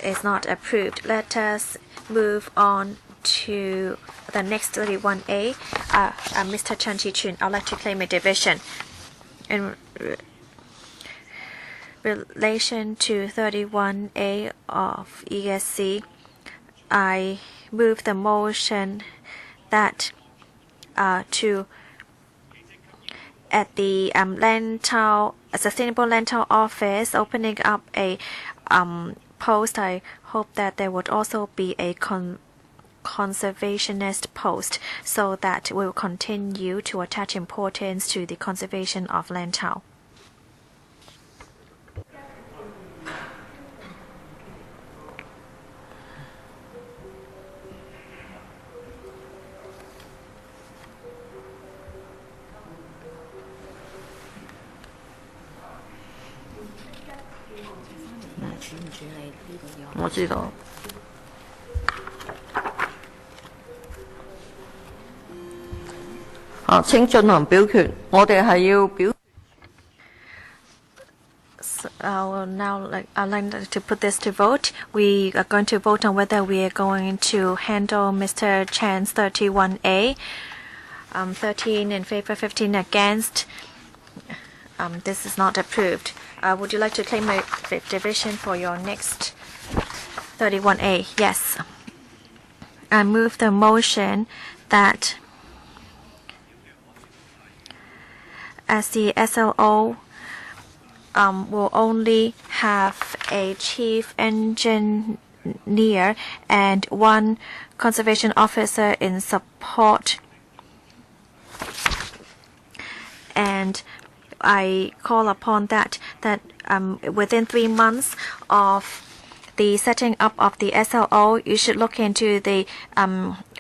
is not approved. Let us move on to the next 31A. Mr. Chan Chi-chun, I'd like to claim a division. in relation to 31A of ESC, I move the motion that to at the Sustainable Lantau Office opening up a post. I hope that there would also be a conservationist post so that we will continue to attach importance to the conservation of Lantau. I'd like to put this to vote. We are going to vote on whether we are going to handle Mr. Chan's 31A. 13 in favor, 15 against. This is not approved. Would you like to claim a division for your next 31A? Yes. I move the motion that as the SLO will only have a chief engineer and one conservation officer in support. And I call upon that within 3 months of the setting up of the SLO, you should look into the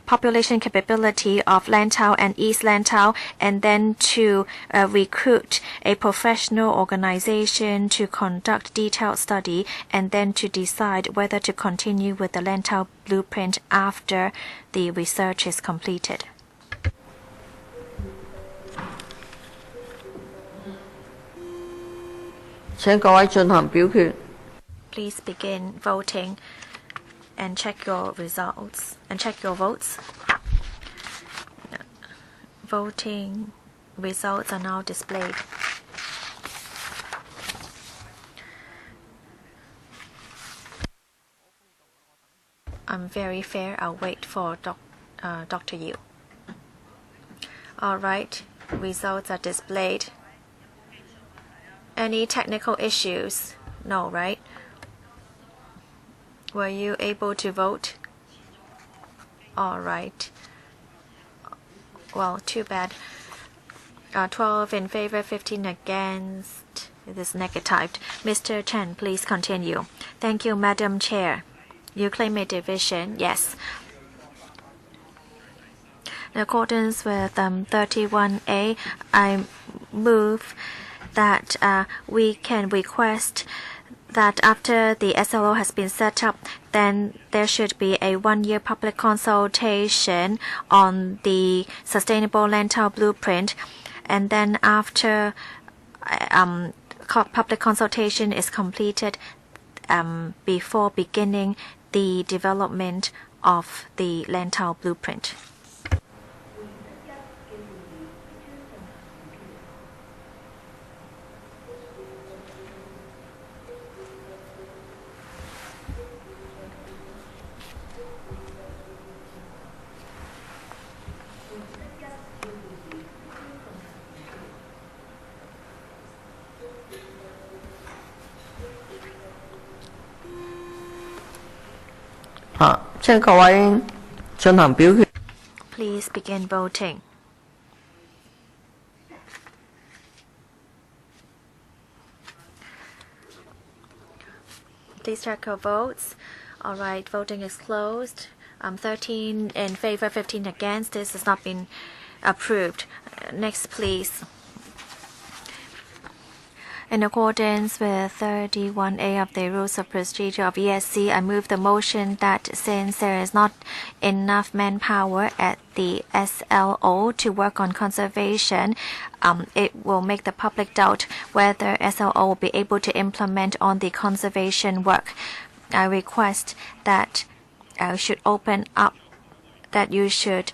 population capability of Lantau and East Lantau, and then to recruit a professional organization to conduct detailed study, and then to decide whether to continue with the Lantau blueprint after the research is completed. Please begin voting and check your results and check your votes. Voting results are now displayed. I'm very fair. I'll wait for Dr. Yu. All right, results are displayed. Any technical issues? No, right? Were you able to vote? All right. Well, too bad. 12 in favor, 15 against. It is negatived. Mr. Chen, please continue. Thank you, Madam Chair. You claim a division? Yes. In accordance with 31A, I move that we can request that after the SLO has been set up, then there should be a 1-year public consultation on the Sustainable Lantau Blueprint, and then after public consultation is completed, before beginning the development of the Lantau Blueprint. Please begin voting. Please check your votes. All right, voting is closed. 13 in favor, 15 against. This has not been approved. Next, please. In accordance with 31A of the Rules of Procedure of ESC, I move the motion that since there is not enough manpower at the SLO to work on conservation, it will make the public doubt whether SLO will be able to implement on the conservation work. I request that you should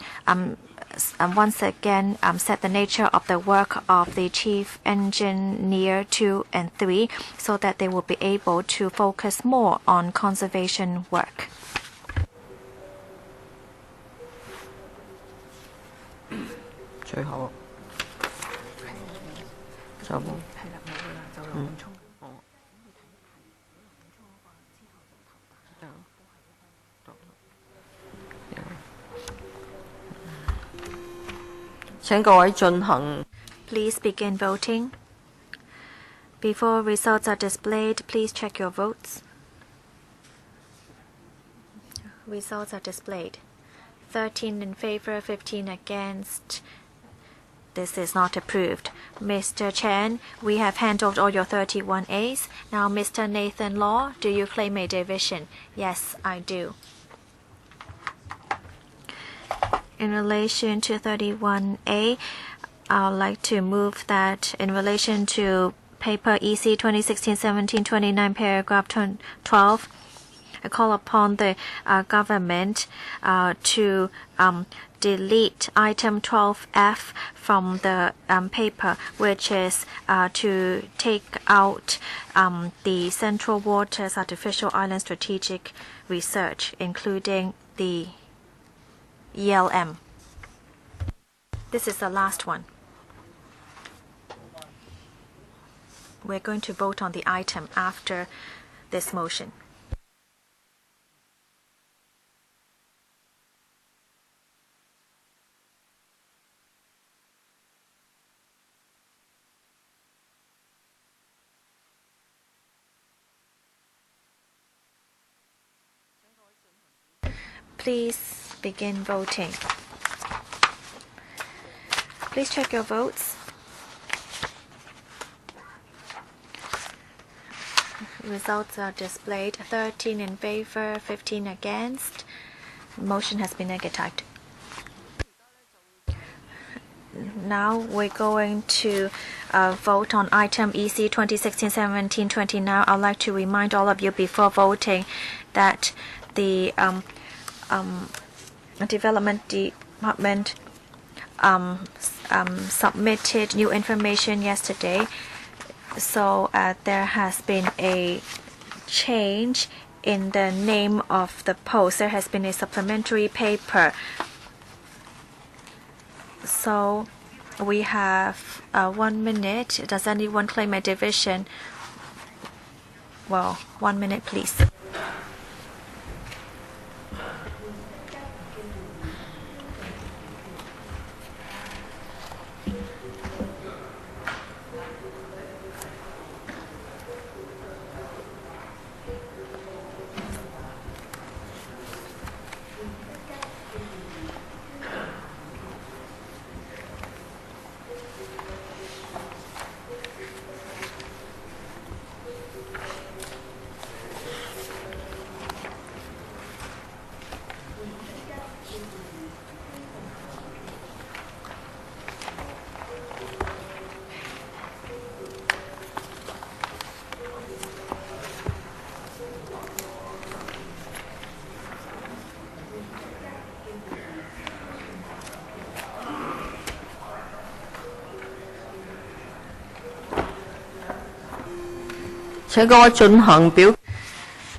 once again set the nature of the work of the chief engineer 2 and 3 so that they will be able to focus more on conservation work. Please begin voting. Before results are displayed, please check your votes. Results are displayed. 13 in favor, 15 against. This is not approved. Mr. Chen, we have handled all your 31As. Now, Mr. Nathan Law, do you claim a division? Yes, I do. In relation to 31A, I would like to move that in relation to paper EC 2016-17-29, paragraph 12, I call upon the government to delete item 12F from the paper, which is to take out the Central Waters Artificial Island Strategic Research, including the ELM. This is the last one. We're going to vote on the item after this motion. Please begin voting. Please check your votes. Results are displayed. 13 in favor, 15 against. Motion has been negatived. Now we're going to vote on item EC 2016-17-29. I'd like to remind all of you before voting that the Development Department submitted new information yesterday. So there has been a change in the name of the post. There has been a supplementary paper. So we have 1 minute. Does anyone claim a division? Well, 1 minute, please.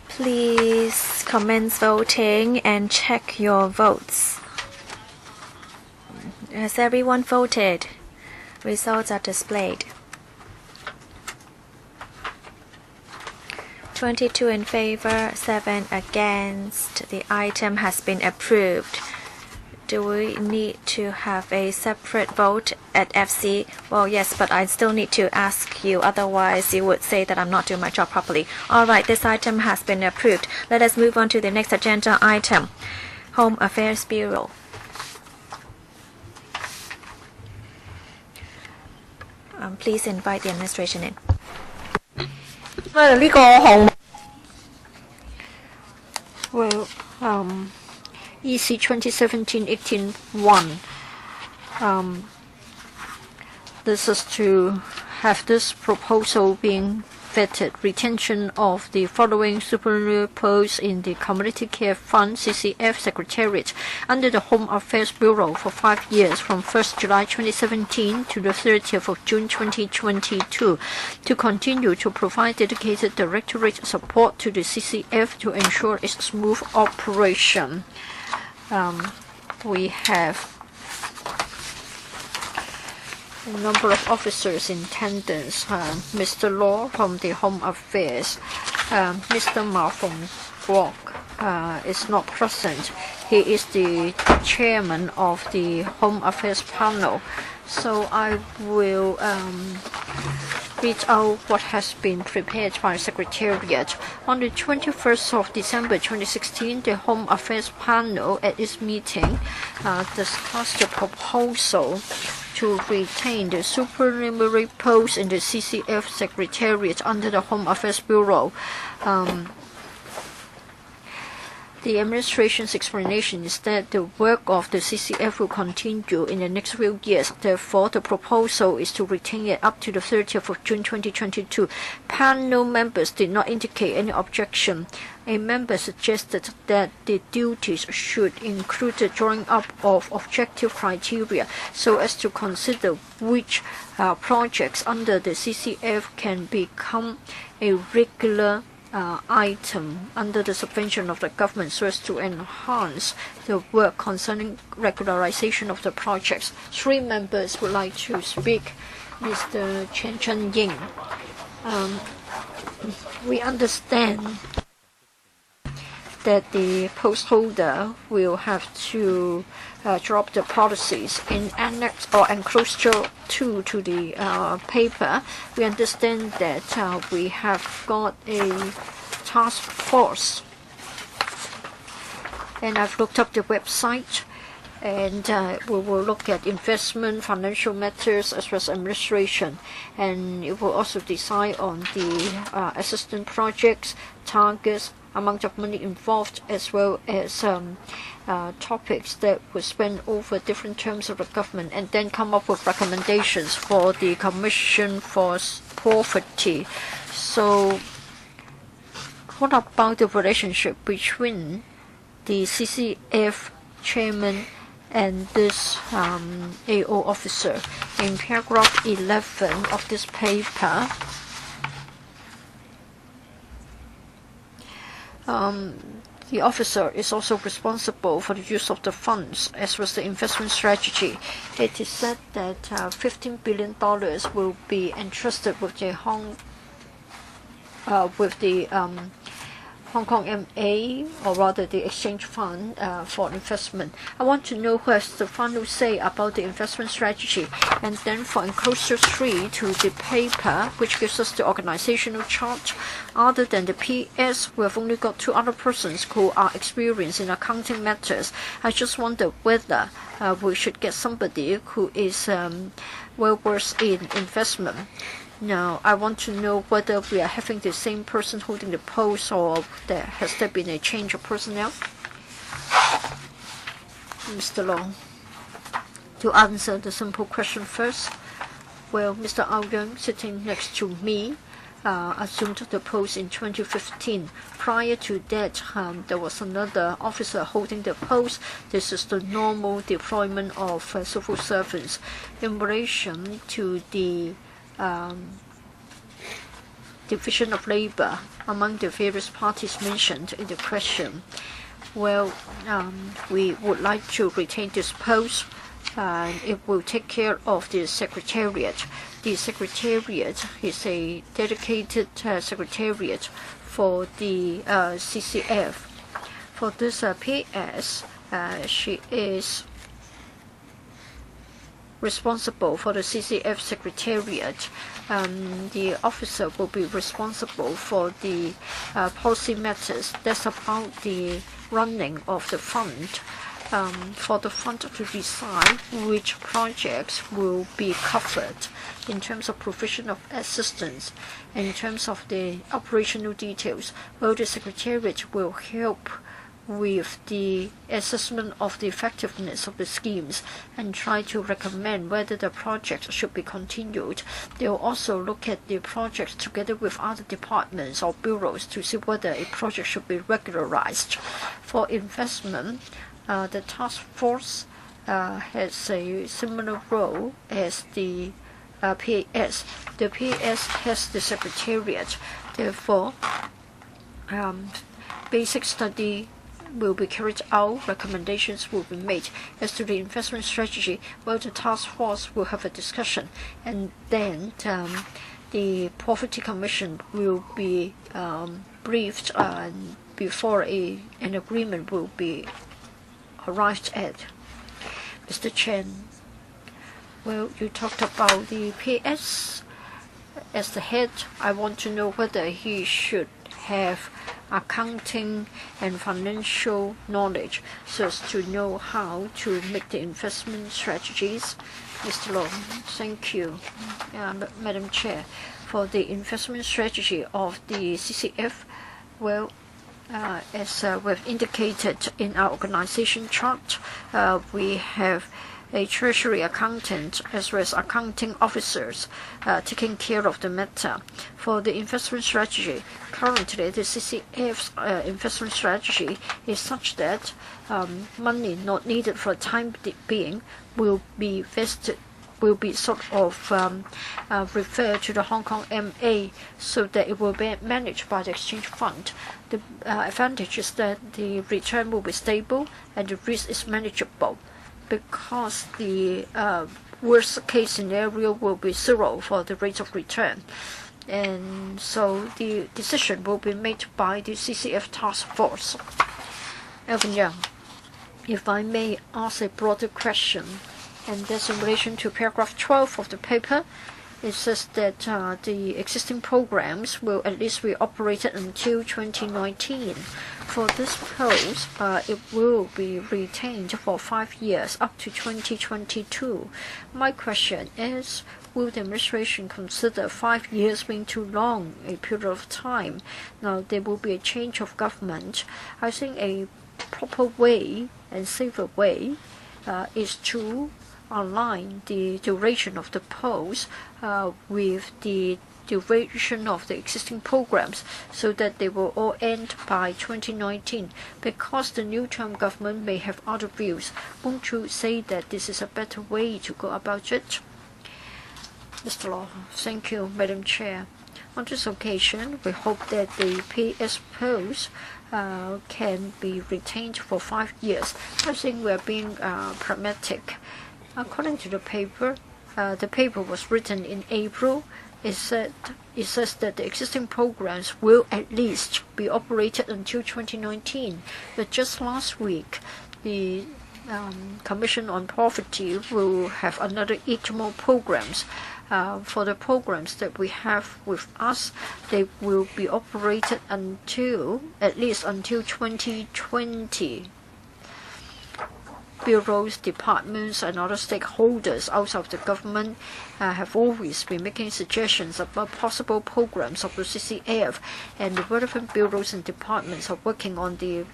Please commence voting and check your votes. Has everyone voted? Results are displayed. 22 in favor, 7 against. The item has been approved. Do we need to have a separate vote at FC? Well, yes, but I still need to ask you. Otherwise, you would say that I'm not doing my job properly. All right, this item has been approved. Let us move on to the next agenda item. Home Affairs Bureau. Please invite the administration in. Well, EC 2017-18-1. This is to have this proposal being vetted retention of the following supernumerary posts in the Community Care Fund CCF Secretariat under the Home Affairs Bureau for 5 years from 1st July 2017 to the 30th of June 2022 to continue to provide dedicated directorate support to the CCF to ensure its smooth operation. We have a number of officers in attendance. Mr. Law from the Home Affairs, Mr. Ma Feng Guok is not present. He is the chairman of the Home Affairs panel. So I will read out what has been prepared by Secretariat. On the 21st of December 2016, the Home Affairs panel at its meeting discussed the proposal to retain the supernumerary post in the CCF Secretariat under the Home Affairs Bureau. The administration's explanation is that the work of the CCF will continue in the next few years. Therefore, the proposal is to retain it up to the 30th of June 2022. Panel members did not indicate any objection. A member suggested that the duties should include the drawing up of objective criteria so as to consider which projects under the CCF can become a regular item under the subvention of the government so as to enhance the work concerning regularization of the projects. 3 members would like to speak. Mr. Chen Chen-ying. We understand that the post holder will have to drop the policies in Annex or Enclosure 2 to the paper. We understand that we have got a task force, and I've looked up the website, and we will look at investment, financial matters, as well as administration, and it will also decide on the assistance projects, targets, amount of money involved, as well as topics that will span over different terms of the government, and then come up with recommendations for the Commission for Poverty. So what about the relationship between the CCF chairman and this AO officer? In paragraph 11 of this paper, the officer is also responsible for the use of the funds as well as the investment strategy. It is said that $15 billion will be entrusted with the Hong Kong MA, or rather the exchange fund for investment. I want to know what the final say about the investment strategy. And then for Enclosure 3 to the paper, which gives us the organizational chart. Other than the PS, we have only got 2 other persons who are experienced in accounting matters. I just wonder whether we should get somebody who is well versed in investment. Now, I want to know whether we are having the same person holding the post, or has there been a change of personnel? Mr. Long, to answer the simple question first. Well, Mr. Ao Yang, sitting next to me, assumed the post in 2015. Prior to that, there was another officer holding the post. This is the normal deployment of civil servants. In relation to the division of labor among the various parties mentioned in the question, well, we would like to retain this post. It will take care of the secretariat. The secretariat is a dedicated secretariat for the CCF. For this PS, she is responsible for the CCF Secretariat. The officer will be responsible for the policy matters. That's about the running of the fund. For the fund to decide which projects will be covered in terms of provision of assistance, and in terms of the operational details, well, the Secretariat will help with the assessment of the effectiveness of the schemes and try to recommend whether the project should be continued. They will also look at the projects together with other departments or bureaus to see whether a project should be regularized. For investment, the task force has a similar role as the PAS. The PAS has the secretariat. Therefore, basic study will be carried out, recommendations will be made. As to the investment strategy, well, the task force will have a discussion, and then the Poverty Commission will be briefed before an agreement will be arrived at. Mr. Chen, well, you talked about the PS as the head. I want to know whether he should have accounting and financial knowledge so as to know how to make the investment strategies. Mr. Long, thank you, Madam Chair. For the investment strategy of the CCF, well, as we've indicated in our organization chart, we have a treasury accountant as well as accounting officers taking care of the matter. For the investment strategy, currently the CCF's investment strategy is such that money not needed for the time being will be vested, will be sort of referred to the Hong Kong MA so that it will be managed by the exchange fund. The advantage is that the return will be stable and the risk is manageable, because the worst case scenario will be 0 for the rate of return. And so the decision will be made by the CCF task force. Alvin Young, if I may ask a broader question, and that's in relation to paragraph 12 of the paper. It says that the existing programs will at least be operated until 2019. For this post, it will be retained for 5 years up to 2022. My question is, will the administration consider 5 years being too long a period of time? Now, there will be a change of government. I think a proper way and safer way is to align the duration of the post with the duration of the existing programs so that they will all end by 2019, because the new term government may have other views. Won't you say that this is a better way to go about it? Mr. Law, thank you, Madam Chair. On this occasion, we hope that the PS post can be retained for 5 years. I think we are being pragmatic. According to the paper was written in April. It says that the existing programs will at least be operated until 2019. But just last week, the Commission on Poverty will have another 8 more programs. For the programs that we have with us, they will be operated at least until 2020. Bureaus, departments, and other stakeholders outside of the government have always been making suggestions about possible programs of the CCF, and the relevant bureaus and departments are working on the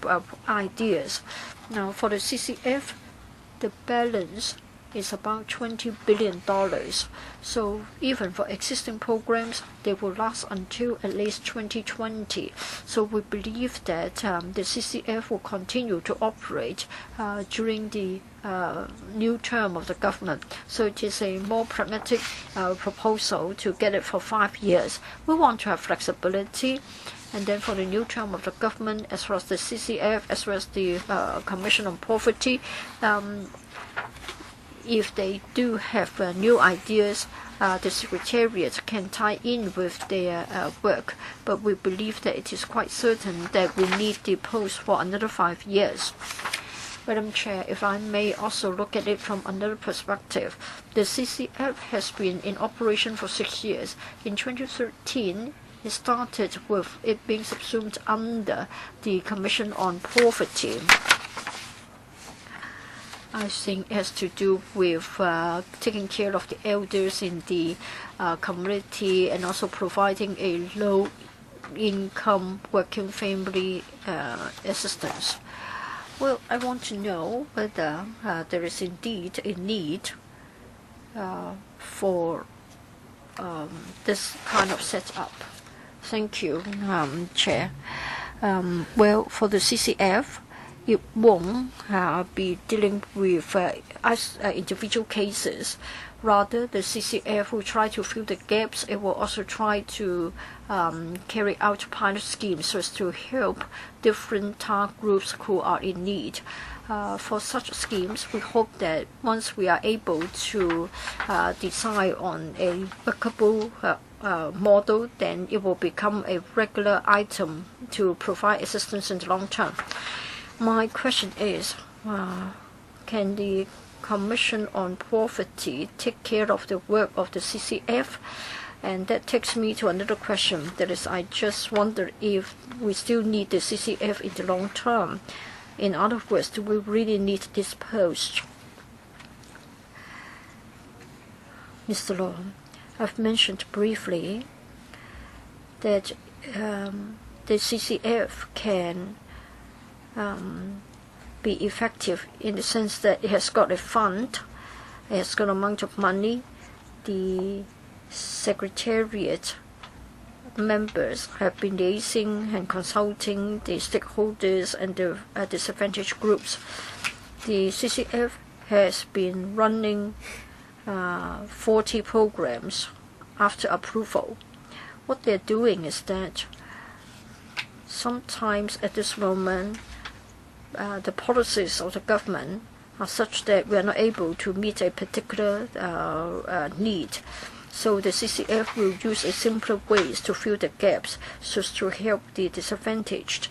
ideas. Now, for the CCF, the balance is about $20 billion. So even for existing programs, they will last until at least 2020. So we believe that the CCF will continue to operate during the new term of the government. So it is a more pragmatic proposal to get it for 5 years. We want to have flexibility. And then for the new term of the government, as well as the CCF, as well as the Commission on Poverty, if they do have new ideas, the Secretariat can tie in with their work. But we believe that it is quite certain that we need the post for another 5 years. Madam Chair, if I may also look at it from another perspective, the CCF has been in operation for 6 years. In 2013, it started with it being subsumed under the Commission on Poverty. I think it has to do with taking care of the elders in the community, and also providing a low income working family assistance. Well, I want to know whether there is indeed a need for this kind of setup. Thank you, Chair. Well, for the CCF, it won't be dealing with individual cases. Rather, the CCF will try to fill the gaps. It will also try to carry out pilot schemes so as to help different target groups who are in need. For such schemes, we hope that once we are able to decide on a workable model, then it will become a regular item to provide assistance in the long term. My question is, can the Commission on Poverty take care of the work of the CCF? And that takes me to another question. That is, I just wonder if we still need the CCF in the long term. In other words, do we really need this post? Mr. Law, I've mentioned briefly that the CCF can be effective in the sense that it has got a fund, it has got an amount of money. The Secretariat members have been liaising and consulting the stakeholders and the disadvantaged groups. The CCF has been running 40 programs after approval. What they're doing is that sometimes at this moment the policies of the government are such that we are not able to meet a particular need. So the CCF will use a simpler ways to fill the gaps so as to help the disadvantaged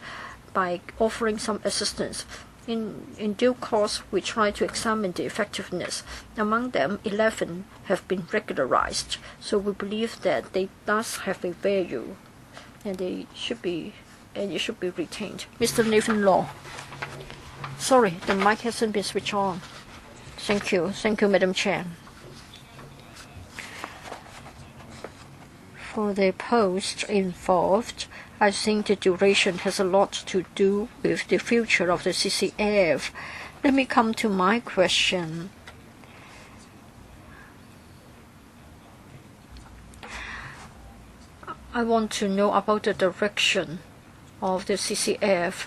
by offering some assistance. In due course, we try to examine the effectiveness. Among them, 11 have been regularized. So we believe that they thus have a value, and it should be retained. Mr. Nathan Law. Sorry, the mic hasn't been switched on. Thank you, Madam Chair. For the post involved, I think the duration has a lot to do with the future of the CCF. Let me come to my question. I want to know about the direction of the CCF.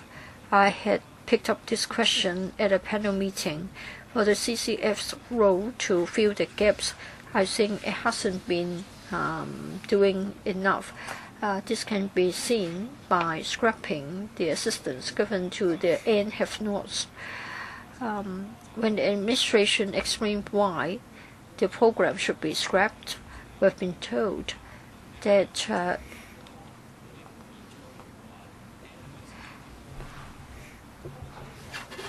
I had picked up this question at a panel meeting. For the CCF's role to fill the gaps, I think it hasn't been doing enough. This can be seen by scrapping the assistance given to the have-nots. When the administration explained why the program should be scrapped, we've been told that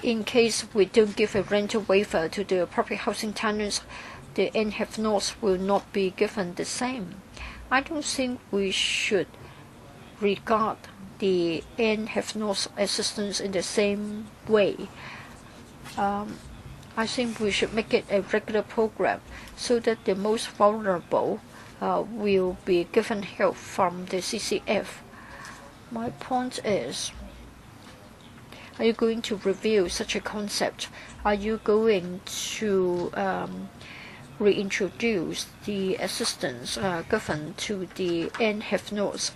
in case we don't give a rental waiver to the public housing tenants, the have-nots will not be given the same. I don't think we should regard the have-nots assistance in the same way. I think we should make it a regular program so that the most vulnerable will be given help from the CCF. My point is, are you going to review such a concept? Are you going to reintroduce the assistance given to the have-nots,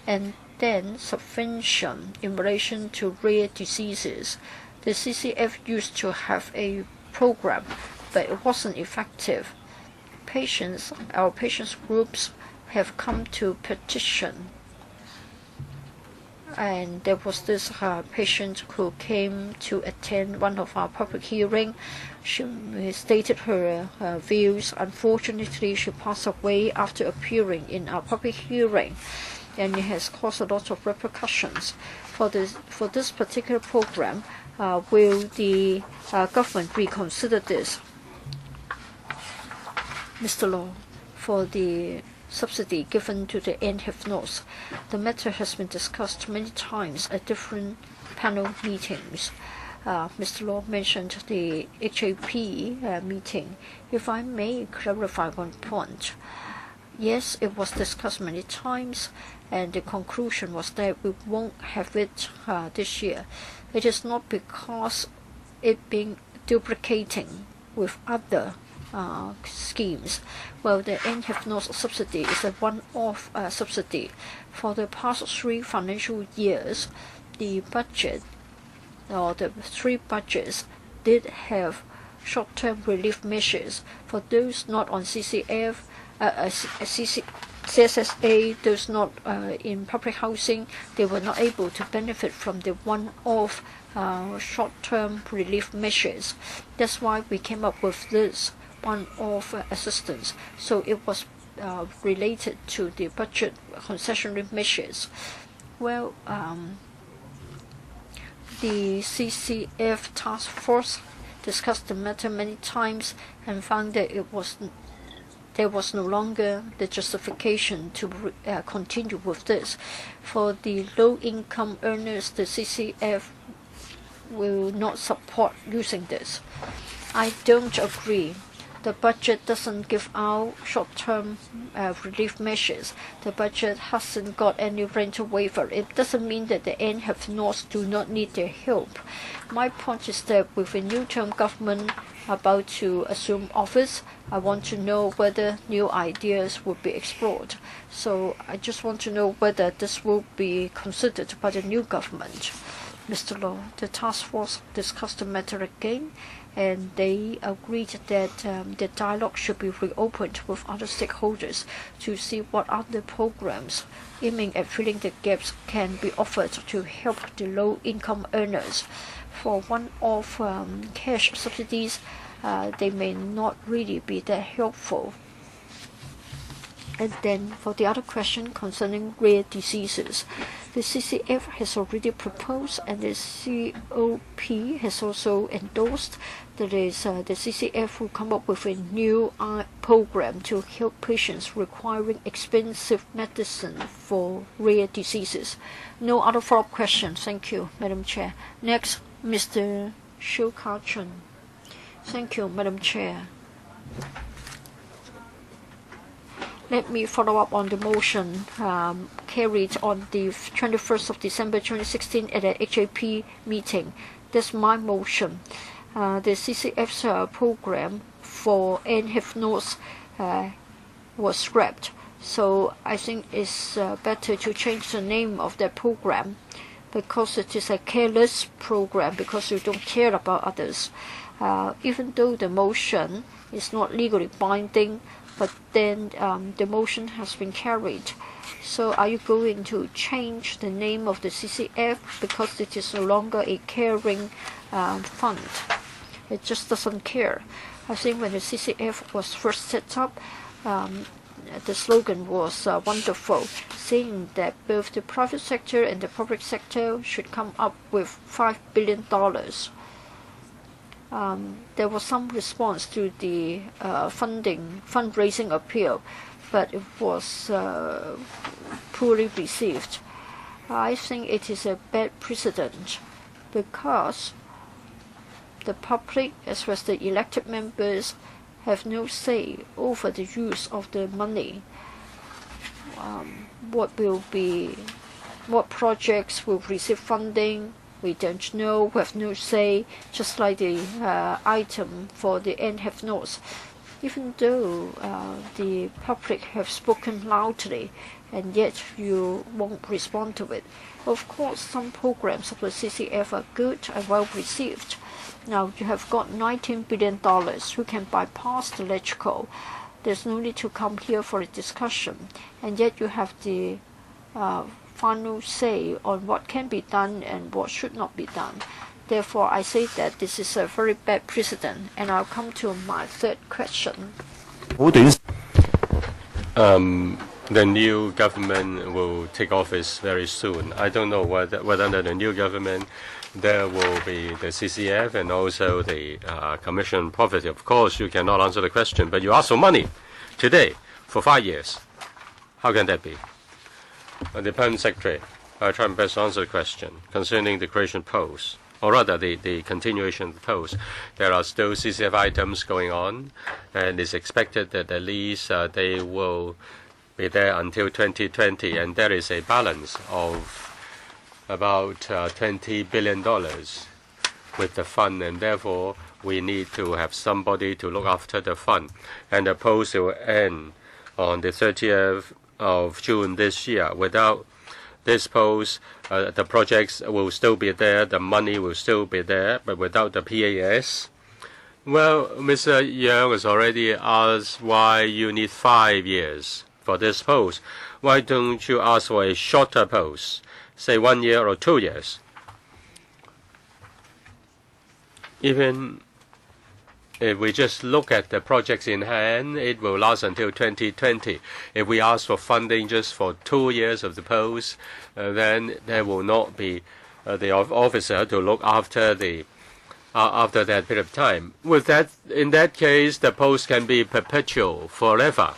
and then subvention in relation to rare diseases? The CCF used to have a program, but it wasn't effective. Our patients groups have come to petition. And there was this patient who came to attend one of our public hearings. She stated her views. Unfortunately, she passed away after appearing in our public hearing, and it has caused a lot of repercussions. For this particular program, will the government reconsider this? Mr. Law, for the subsidy given to the have-nots, the matter has been discussed many times at different panel meetings. Mr. Law mentioned the HAP meeting. If I may clarify one point, yes, it was discussed many times, and the conclusion was that we won't have it this year. It is not because it being duplicating with other schemes. Well, the NHIF subsidy is a one-off subsidy. For the past 3 financial years, the budget or the 3 budgets did have short-term relief measures for those not on CSSA, those not in public housing. They were not able to benefit from the one-off short-term relief measures. That's why we came up with this one-off assistance. So it was related to the budget concessionary measures. Well, the CCF task force discussed the matter many times and found that there was no longer the justification to continue with this. For the low-income earners, the CCF will not support using this. I don't agree. The budget doesn't give out short-term relief measures. The budget hasn't got any rental waiver. It doesn't mean that the NHIF do not need their help. My point is that with a new-term government about to assume office, I want to know whether new ideas will be explored. So I just want to know whether this will be considered by the new government. Mr. Law, the task force discussed the matter again, and they agreed that the dialogue should be reopened with other stakeholders to see what other programs aiming at filling the gaps can be offered to help the low-income earners. For one-off cash subsidies, they may not really be that helpful. And then for the other question concerning rare diseases, the CCF has already proposed and the COP has also endorsed that is the CCF will come up with a new program to help patients requiring expensive medicine for rare diseases. No other follow-up questions. Thank you, Madam Chair. Next, Mr. Shiu Ka-chun. Thank you, Madam Chair. Let me follow up on the motion carried on the 21st of December 2016 at the HAP meeting. That's my motion. The CCF's program for NHIF was scrapped. So I think it's better to change the name of that program because it is a careless program because you don't care about others. Even though the motion is not legally binding, but then the motion has been carried. So are you going to change the name of the CCF because it is no longer a caring fund? It just doesn't care. I think when the CCF was first set up, the slogan was wonderful, saying that both the private sector and the public sector should come up with $5 billion. There was some response to the fundraising appeal, but it was poorly received. I think it is a bad precedent because the public as well as the elected members have no say over the use of the money. What projects will receive funding, we don't know, we have no say, just like the item for the NHIF notes. Even though the public have spoken loudly, and yet you won't respond to it. Of course, some programs of the CCF are good and well received. Now you have got $19 billion. You can bypass the LegCo. There's no need to come here for a discussion, and yet you have the final say on what can be done and what should not be done. Therefore, I say that this is a very bad precedent, and I'll come to my third question. The new government will take office very soon. I don't know whether under the new government there will be the CCF and also the Commission Property. Of course, you cannot answer the question, but you ask for money today for 5 years. How can that be? The Permanent Secretary, I'll try my best to answer the question concerning the creation post, or rather the continuation of the post. There are still CCF items going on, and it's expected that at least they will be there until 2020, and there is a balance of about $20 billion with the fund, and therefore we need to have somebody to look after the fund. And the post will end on the 30th of June this year. Without this post, the projects will still be there, the money will still be there, but without the PAS, well, Mr. Yang has already asked why you need 5 years for this post. Why don't you ask for a shorter post, say 1 year or 2 years? Even if we just look at the projects in hand, it will last until 2020. If we ask for funding just for 2 years of the post, then there will not be the officer to look after the after that period of time. With that, in that case, the post can be perpetual forever.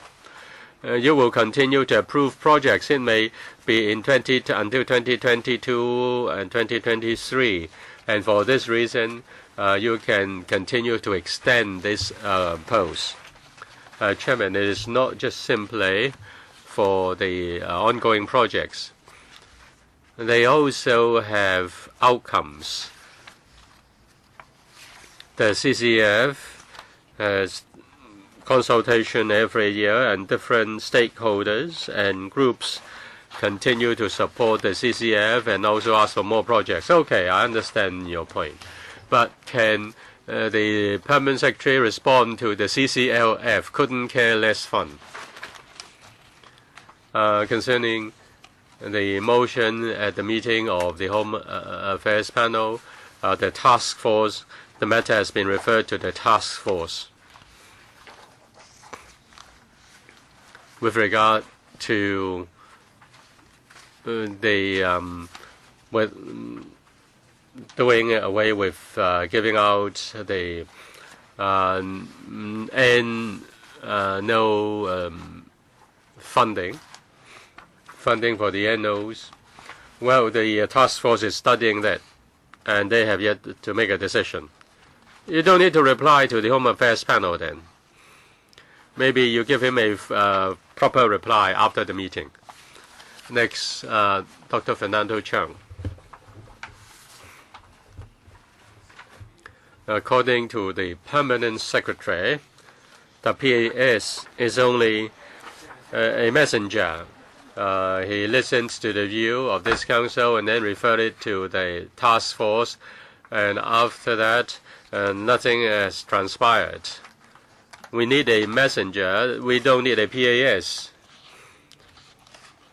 You will continue to approve projects. It may be in until 2022 and 2023, and for this reason, you can continue to extend this post. Chairman, it is not just simply for the ongoing projects. They also have outcomes. The CCF has consultation every year, and different stakeholders and groups continue to support the CCF and also ask for more projects. Okay, I understand your point. But can the Permanent Secretary respond to the CCLF couldn't care less fund? Concerning the motion at the meeting of the Home Affairs Panel, the task force, the matter has been referred to the task force. With regard to the doing away with giving out the funding for the NOs. Well, the task force is studying that, and they have yet to make a decision. You don't need to reply to the Home Affairs Panel then. Maybe you give him a proper reply after the meeting. Next, Dr. Fernando Cheung. According to the Permanent Secretary, the PAS is only a messenger. He listens to the view of this council and then referred it to the task force, and after that, nothing has transpired. We need a messenger. We don't need a PAS.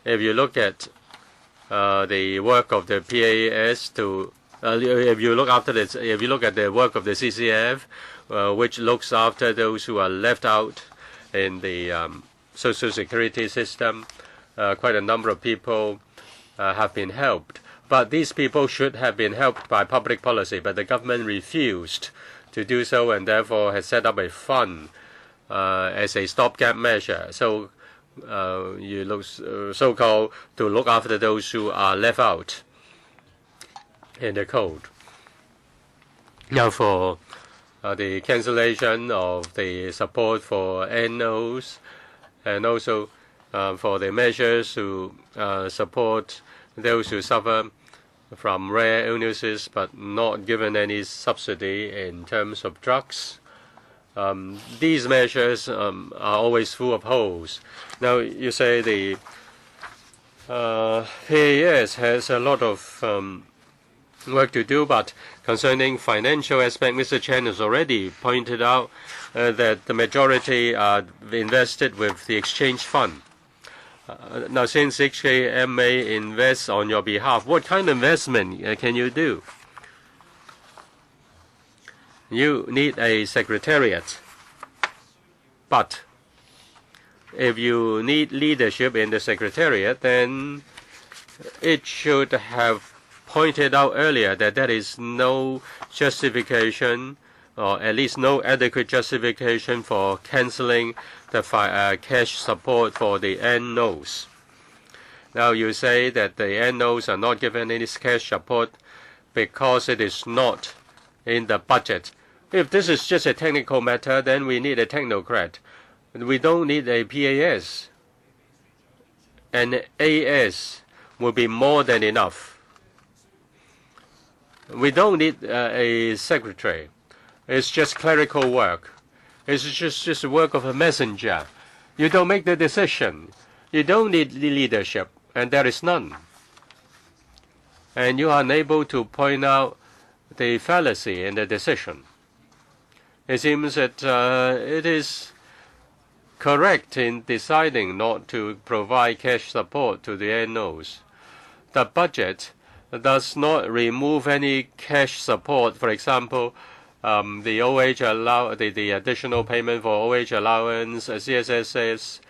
If you look at the work of the PAS if you look at the work of the CCF, which looks after those who are left out in the social security system, quite a number of people have been helped. But these people should have been helped by public policy, but the government refused to do so, and therefore has set up a fund as a stopgap measure. So you look so-called to look after those who are left out in the code. Now for the cancellation of the support for NOs, and also for the measures to support those who suffer from rare illnesses but not given any subsidy in terms of drugs. These measures are always full of holes. Now you say the PAS has a lot of work to do, but concerning financial aspect, Mr. Chen has already pointed out that the majority are invested with the exchange fund. Now, since HKM may invest on your behalf, what kind of investment can you do? You need a secretariat, but if you need leadership in the secretariat, then it should have pointed out earlier that there is no justification, or at least no adequate justification for cancelling the cash support for the NOs. Now you say that the NOs are not given any cash support because it is not in the budget. If this is just a technical matter, then we need a technocrat. We don't need a PAS. an AS will be more than enough. We don't need a secretary. It's just clerical work. It's just the work of a messenger. You don't make the decision. You don't need leadership, and there is none. And you are unable to point out the fallacy in the decision. It seems that it is correct in deciding not to provide cash support to the NOs. The budget does not remove any cash support. For example, the the additional payment for OH allowance, CSSA,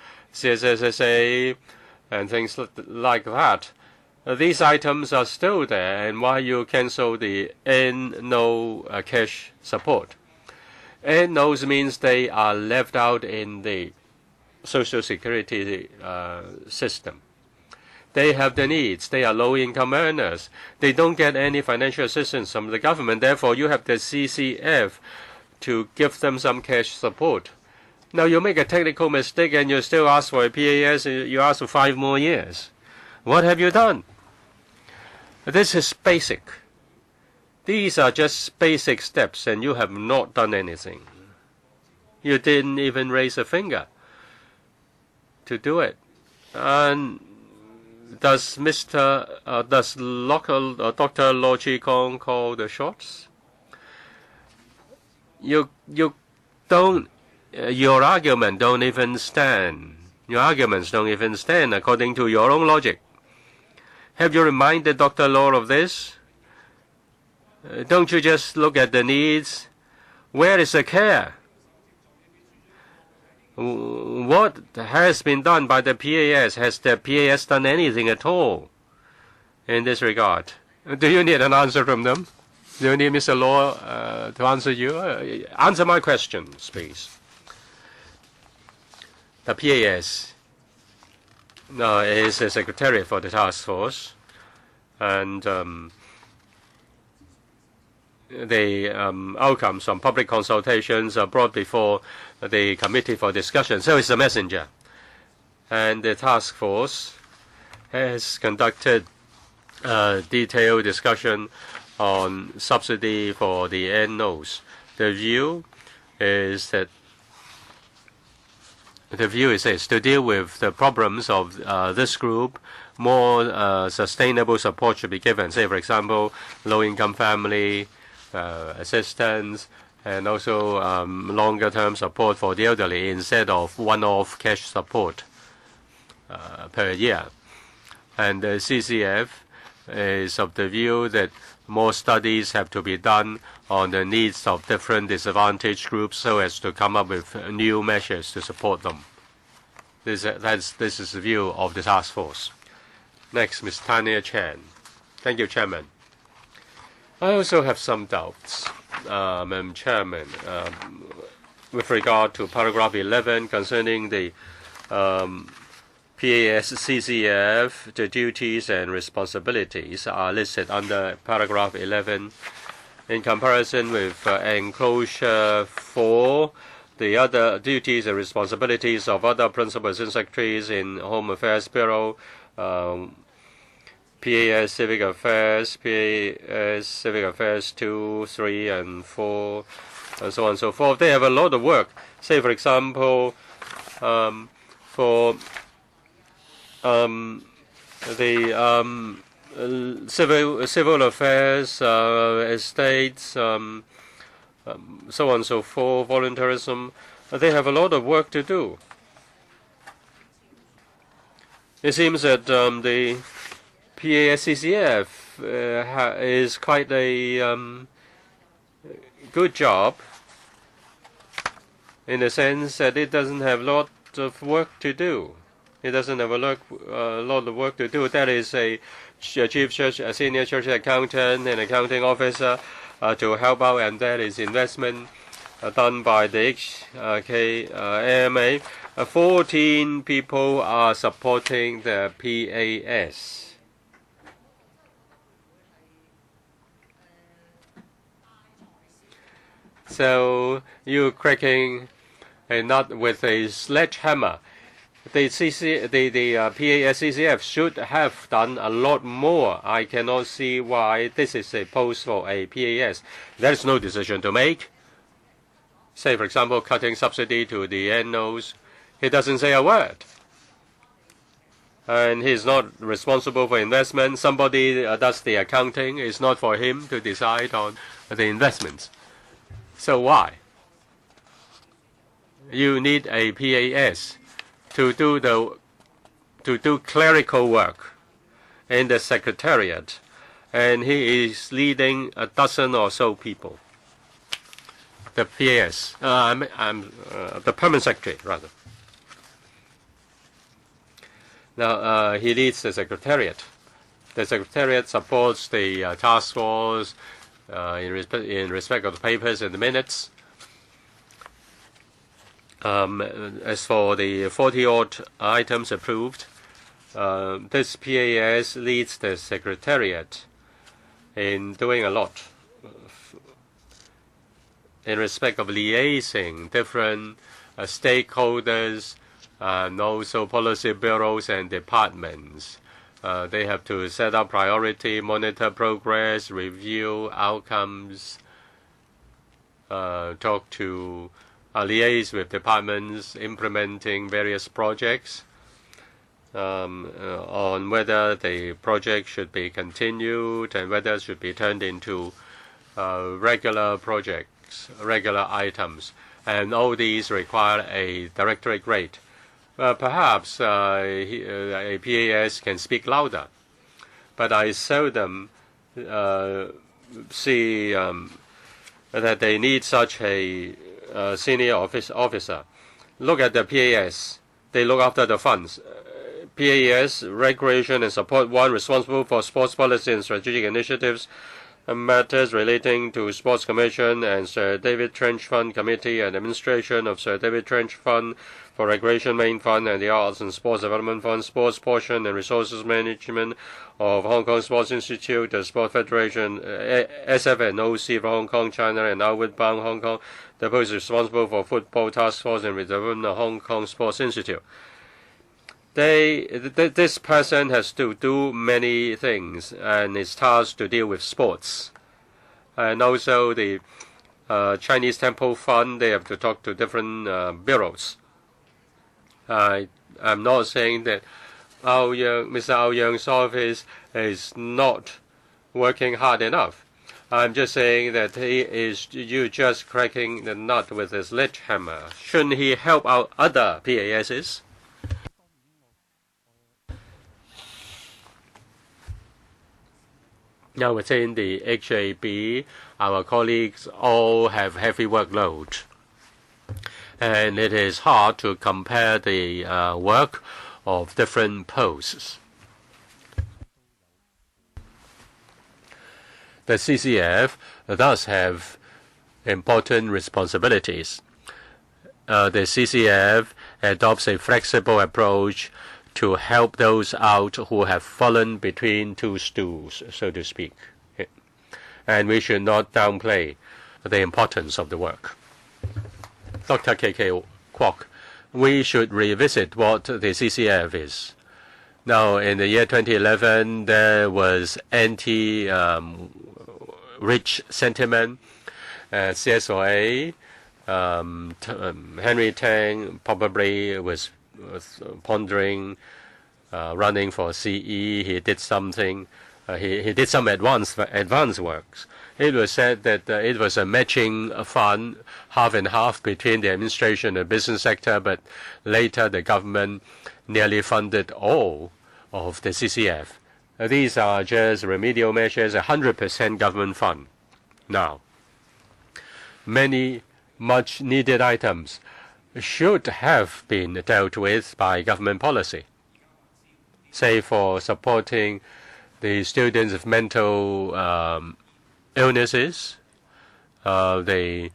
and things like that. These items are still there, and why you cancel the NO cash support? NOs means they are left out in the Social Security system. They have the needs. They are low-income earners. They don't get any financial assistance from the government. Therefore, you have the CCF to give them some cash support. Now, you make a technical mistake and you still ask for a PAS. You ask for 5 more years. What have you done? This is basic. These are just basic steps, and you have not done anything. You didn't even raise a finger to do it. And does Dr. Lo Chi Kong call the shots? You don't. Your argument don't even stand. Your arguments don't even stand according to your own logic. Have you reminded Dr. Law of this? Don't you just look at the needs? Where is the care? What has been done by the PAS? Has the PAS done anything at all in this regard? Do you need an answer from them? Do you need Mr. Law to answer you? Answer my questions, please. The PAS is the secretariat for the task force, and the outcomes from public consultations are brought before the committee for discussion. So it's a messenger. And the task force has conducted a detailed discussion on subsidy for the NOs. The view is to deal with the problems of this group, more sustainable support should be given. Say, for example, low-income family assistance, and also longer-term support for the elderly instead of one-off cash support per year. And the CCF is of the view that more studies have to be done on the needs of different disadvantaged groups so as to come up with new measures to support them. This is the view of the task force. Next, Ms. Tanya Chan. Thank you, Chairman. I also have some doubts, Madam Chairman, with regard to paragraph 11 concerning the PAS CCF. The duties and responsibilities are listed under paragraph 11 in comparison with enclosure 4. The other duties and responsibilities of other principal assistant secretaries in Home Affairs Bureau, PAS Civic Affairs, PAS Civic Affairs 2, 3, and 4, and so on and so forth. They have a lot of work. Say, for example, for the civil affairs, estates, so on and so forth, voluntarism, they have a lot of work to do. It seems that the PASCCF is quite a good job in the sense that it doesn't have a lot of work to do. It doesn't have a lot of work to do. That is a senior church accountant and accounting officer to help out, and that is investment done by the HKAMA. 14 people are supporting the PAS. So you're cracking a nut with a sledgehammer the PAS CCF should have done a lot more. I cannot see why this is a post for a PAS. There is no decision to make. Say, for example, cutting subsidy to the NOs. He doesn't say a word. And he's not responsible for investment. Somebody does the accounting. It's not for him to decide on the investments. So why? You need a PAS to do clerical work in the secretariat, and he is leading a dozen or so people. The PAS, the permanent secretary, rather. Now, he leads the secretariat. The secretariat supports the task force in respect of the papers and the minutes. As for the 40-odd items approved, this PAS leads the secretariat in doing a lot in respect of liaising different stakeholders and also policy bureaus and departments. They have to set up priority, monitor progress, review outcomes, talk to liaise with departments implementing various projects on whether the project should be continued and whether it should be turned into regular projects, regular items. And all these require a directorate grade. Perhaps a PAS can speak louder, but I seldom see that they need such a senior officer. Look at the PAS. They look after the funds. PAS, Recreation and Support 1, responsible for sports policy and strategic initiatives, matters relating to Sports Commission and Sir David Trench Fund Committee and administration of Sir David Trench Fund for Recreation Main Fund and the Arts and Sports Development Fund, Sports Portion and Resources Management of Hong Kong Sports Institute, the Sport Federation, SF and OC for Hong Kong, China and Outward Bound Hong Kong. The post is responsible for Football Task Force and Redevelopment of Hong Kong Sports Institute. This person has to do many things and is tasked to deal with sports. And also the Chinese Temple Fund, they have to talk to different bureaus. I'm not saying that Mr. Ao Yang's office is not working hard enough. I'm just saying that you just cracking the nut with his sledgehammer. Shouldn't he help out other PASs? Now within the HAB, our colleagues all have heavy workload. And it is hard to compare the work of different posts. The CCF does have important responsibilities. The CCF adopts a flexible approach to help those out who have fallen between two stools, so to speak. And we should not downplay the importance of the work. Dr. K.K. Kwok, we should revisit what the CCF is. Now, in the year 2011, there was anti-rich sentiment. CSOA, Henry Tang probably was pondering running for CE. He did something. He did some advanced works. It was said that it was a matching fund, half and half between the administration and the business sector, but later the government nearly funded all of the CCF. These are just remedial measures, 100% government fund. Now, many much needed items should have been dealt with by government policy. Say for supporting the students of mental illnesses, the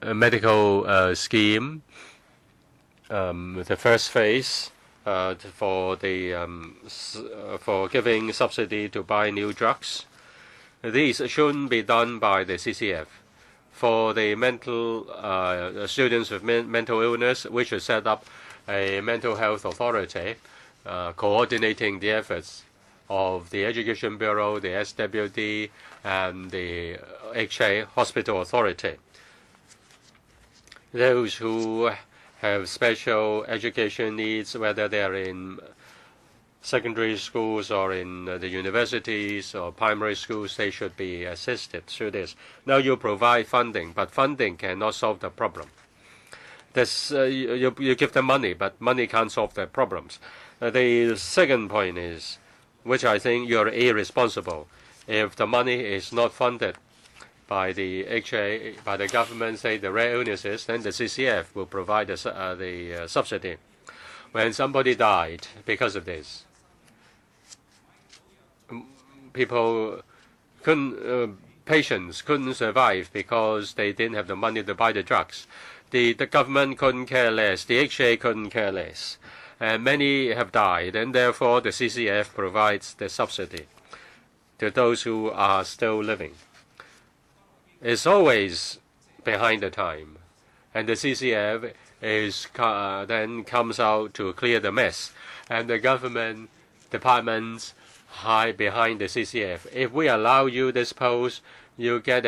medical scheme, the first phase for giving subsidy to buy new drugs. These shouldn't be done by the CCF. For the mental students with mental illness, we should set up a mental health authority coordinating the efforts of the Education Bureau, the SWD, and the HA Hospital Authority. Those who have special education needs, whether they are in secondary schools or in the universities or primary schools, they should be assisted through this. Now you provide funding, but funding cannot solve the problem. You give them money, but money can't solve their problems. The second point is, which I think you're irresponsible, if the money is not funded by the HA, by the government, say the rare illnesses, then the CCF will provide the subsidy. When somebody died because of this, patients couldn't survive because they didn't have the money to buy the drugs. The government couldn't care less. The HA couldn't care less. And many have died, and therefore the CCF provides the subsidy to those who are still living. It's always behind the time, and the CCF then comes out to clear the mess, and the government departments hide behind the CCF. If we allow you this post, you get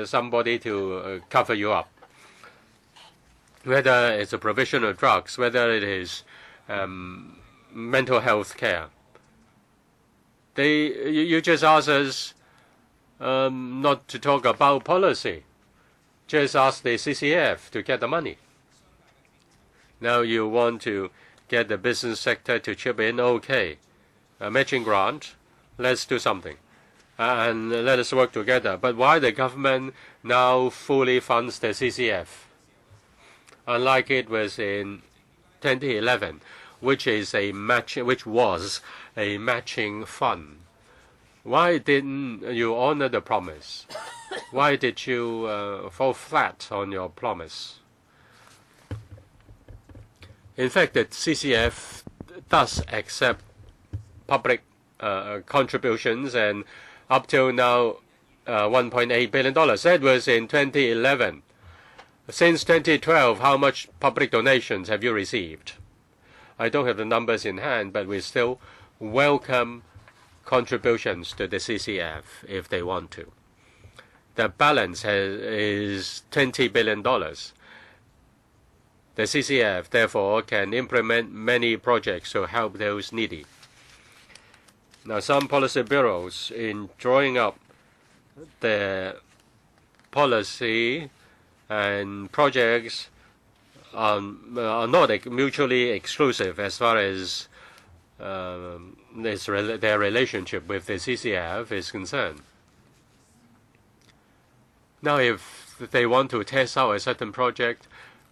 somebody to cover you up. Whether it's a provision of drugs, whether it is mental health care. You just ask us not to talk about policy. Just ask the CCF to get the money. Now you want to get the business sector to chip in, okay. A matching grant, let's do something. And let us work together. But why the government now fully funds the CCF? Unlike it was in 2011, which was a matching fund. Why didn't you honor the promise? Why did you fall flat on your promise? In fact, the CCF does accept public contributions, and up till now, $1.8 billion. That was in 2011. Since 2012, how much public donations have you received? I don't have the numbers in hand, but we still welcome contributions to the CCF if they want to. The balance is $20 billion. The CCF, therefore, can implement many projects to help those needy. Now, some policy bureaus, in drawing up the policy and projects, are not mutually exclusive as far as their relationship with the CCF is concerned. Now, if they want to test out a certain project,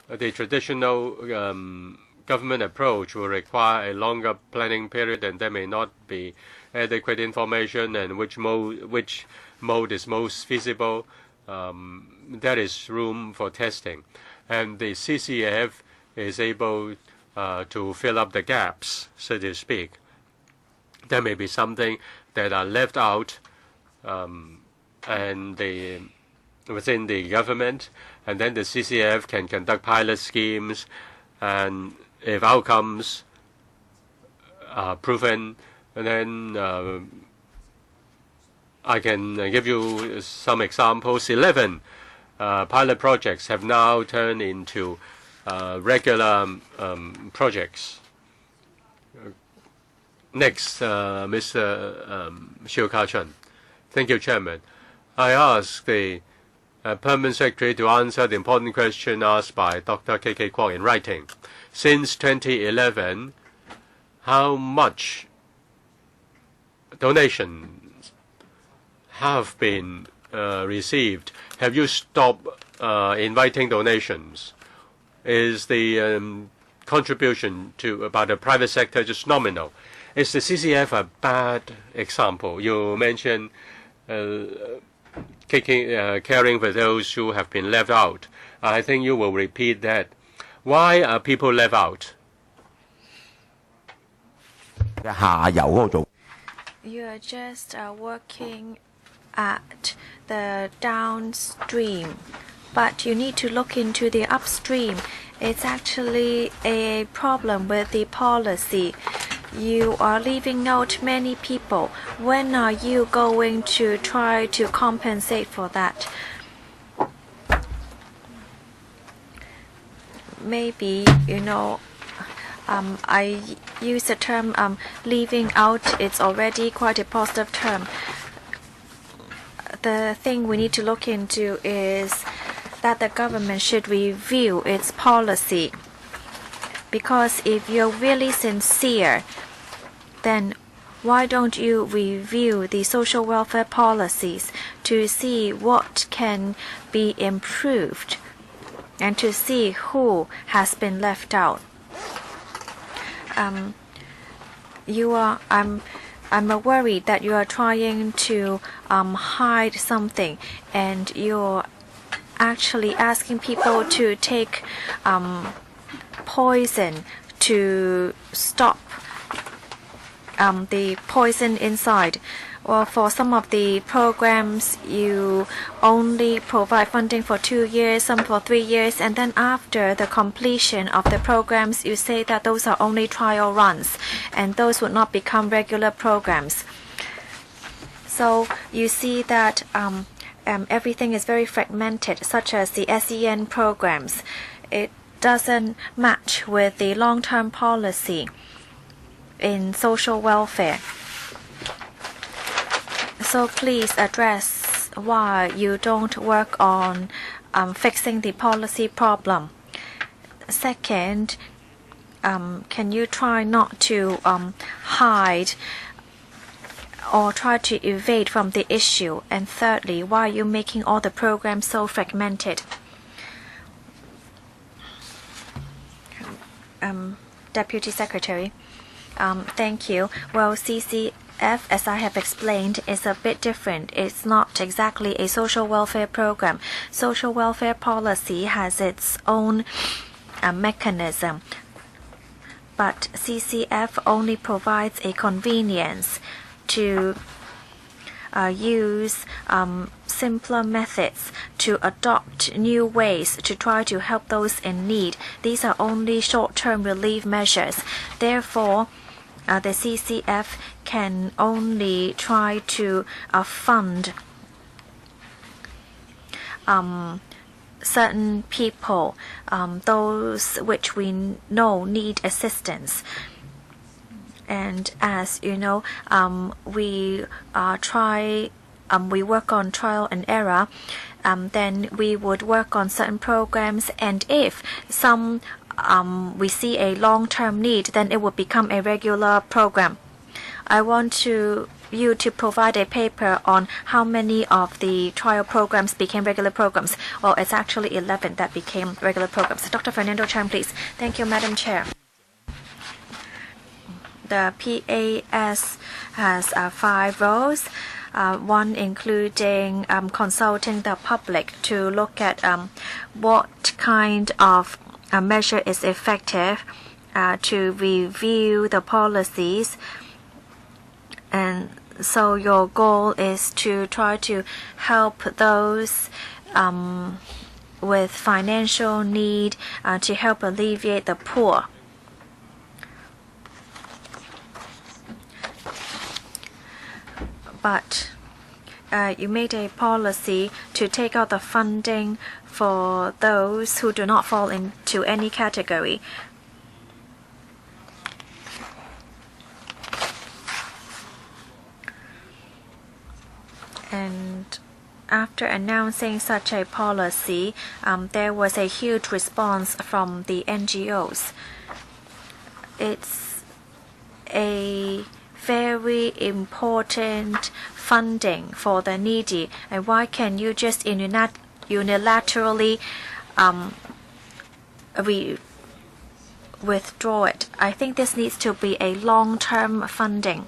the traditional government approach will require a longer planning period, and there may not be adequate information and which mode is most feasible. There is room for testing, and the CCF is able to fill up the gaps, so to speak. There may be something that are left out and within the government, and then the CCF can conduct pilot schemes, and if outcomes are proven, then I can give you some examples. 11 pilot projects have now turned into regular projects. Next, Mr. Xiu Ka-chun. Thank you, Chairman. I ask the Permanent Secretary to answer the important question asked by Dr. K.K. Kwok in writing. Since 2011, how much donations have been received? Have you stopped inviting donations? Is the contribution by the private sector just nominal? Is the CCF a bad example? You mentioned caring for those who have been left out. I think you will repeat that. Why are people left out? You are just working at the downstream, but you need to look into the upstream It's actually a problem with the policy. You are leaving out many people. When are you going to try to compensate for that? Maybe, I use the term leaving out. It's already quite a positive term. The thing we need to look into is that the government should review its policy. Because if you're really sincere, then why don't you review the social welfare policies to see what can be improved and to see who has been left out? I'm worried that you are trying to hide something, and you're actually asking people to take poison to stop the poison inside. Well, for some of the programs, you only provide funding for 2 years, some for 3 years, and then after the completion of the programs, you say that those are only trial runs, and those would not become regular programs. So you see that everything is very fragmented, such as the SEN programs. It doesn't match with the long-term policy in social welfare. So please address why you don't work on fixing the policy problem. Second, can you try not to hide or try to evade from the issue? And thirdly, why are you making all the programs so fragmented? Deputy Secretary, thank you. Well, CCF, as I have explained, is a bit different. It's not exactly a social welfare program. Social welfare policy has its own mechanism, but CCF only provides a convenience to use simpler methods, to adopt new ways to try to help those in need. These are only short-term relief measures. Therefore, the CCF can only try to fund certain people, those which we know need assistance. And as you know, we work on trial and error. Then we would work on certain programs, and if some we see a long-term need, then it would become a regular program. I want you to provide a paper on how many of the trial programs became regular programs. Well, it's actually 11 that became regular programs. Dr. Fernando Chan, please. Thank you, Madam Chair. The PAS has 5 roles. One including consulting the public to look at what kind of measure is effective, to review the policies. And so your goal is to try to help those with financial need, to help alleviate the poor. But you made a policy to take out the funding for those who do not fall into any category. And after announcing such a policy, there was a huge response from the NGOs. It's a very important funding for the needy, and why can you just unilaterally withdraw it? I think this needs to be a long-term funding.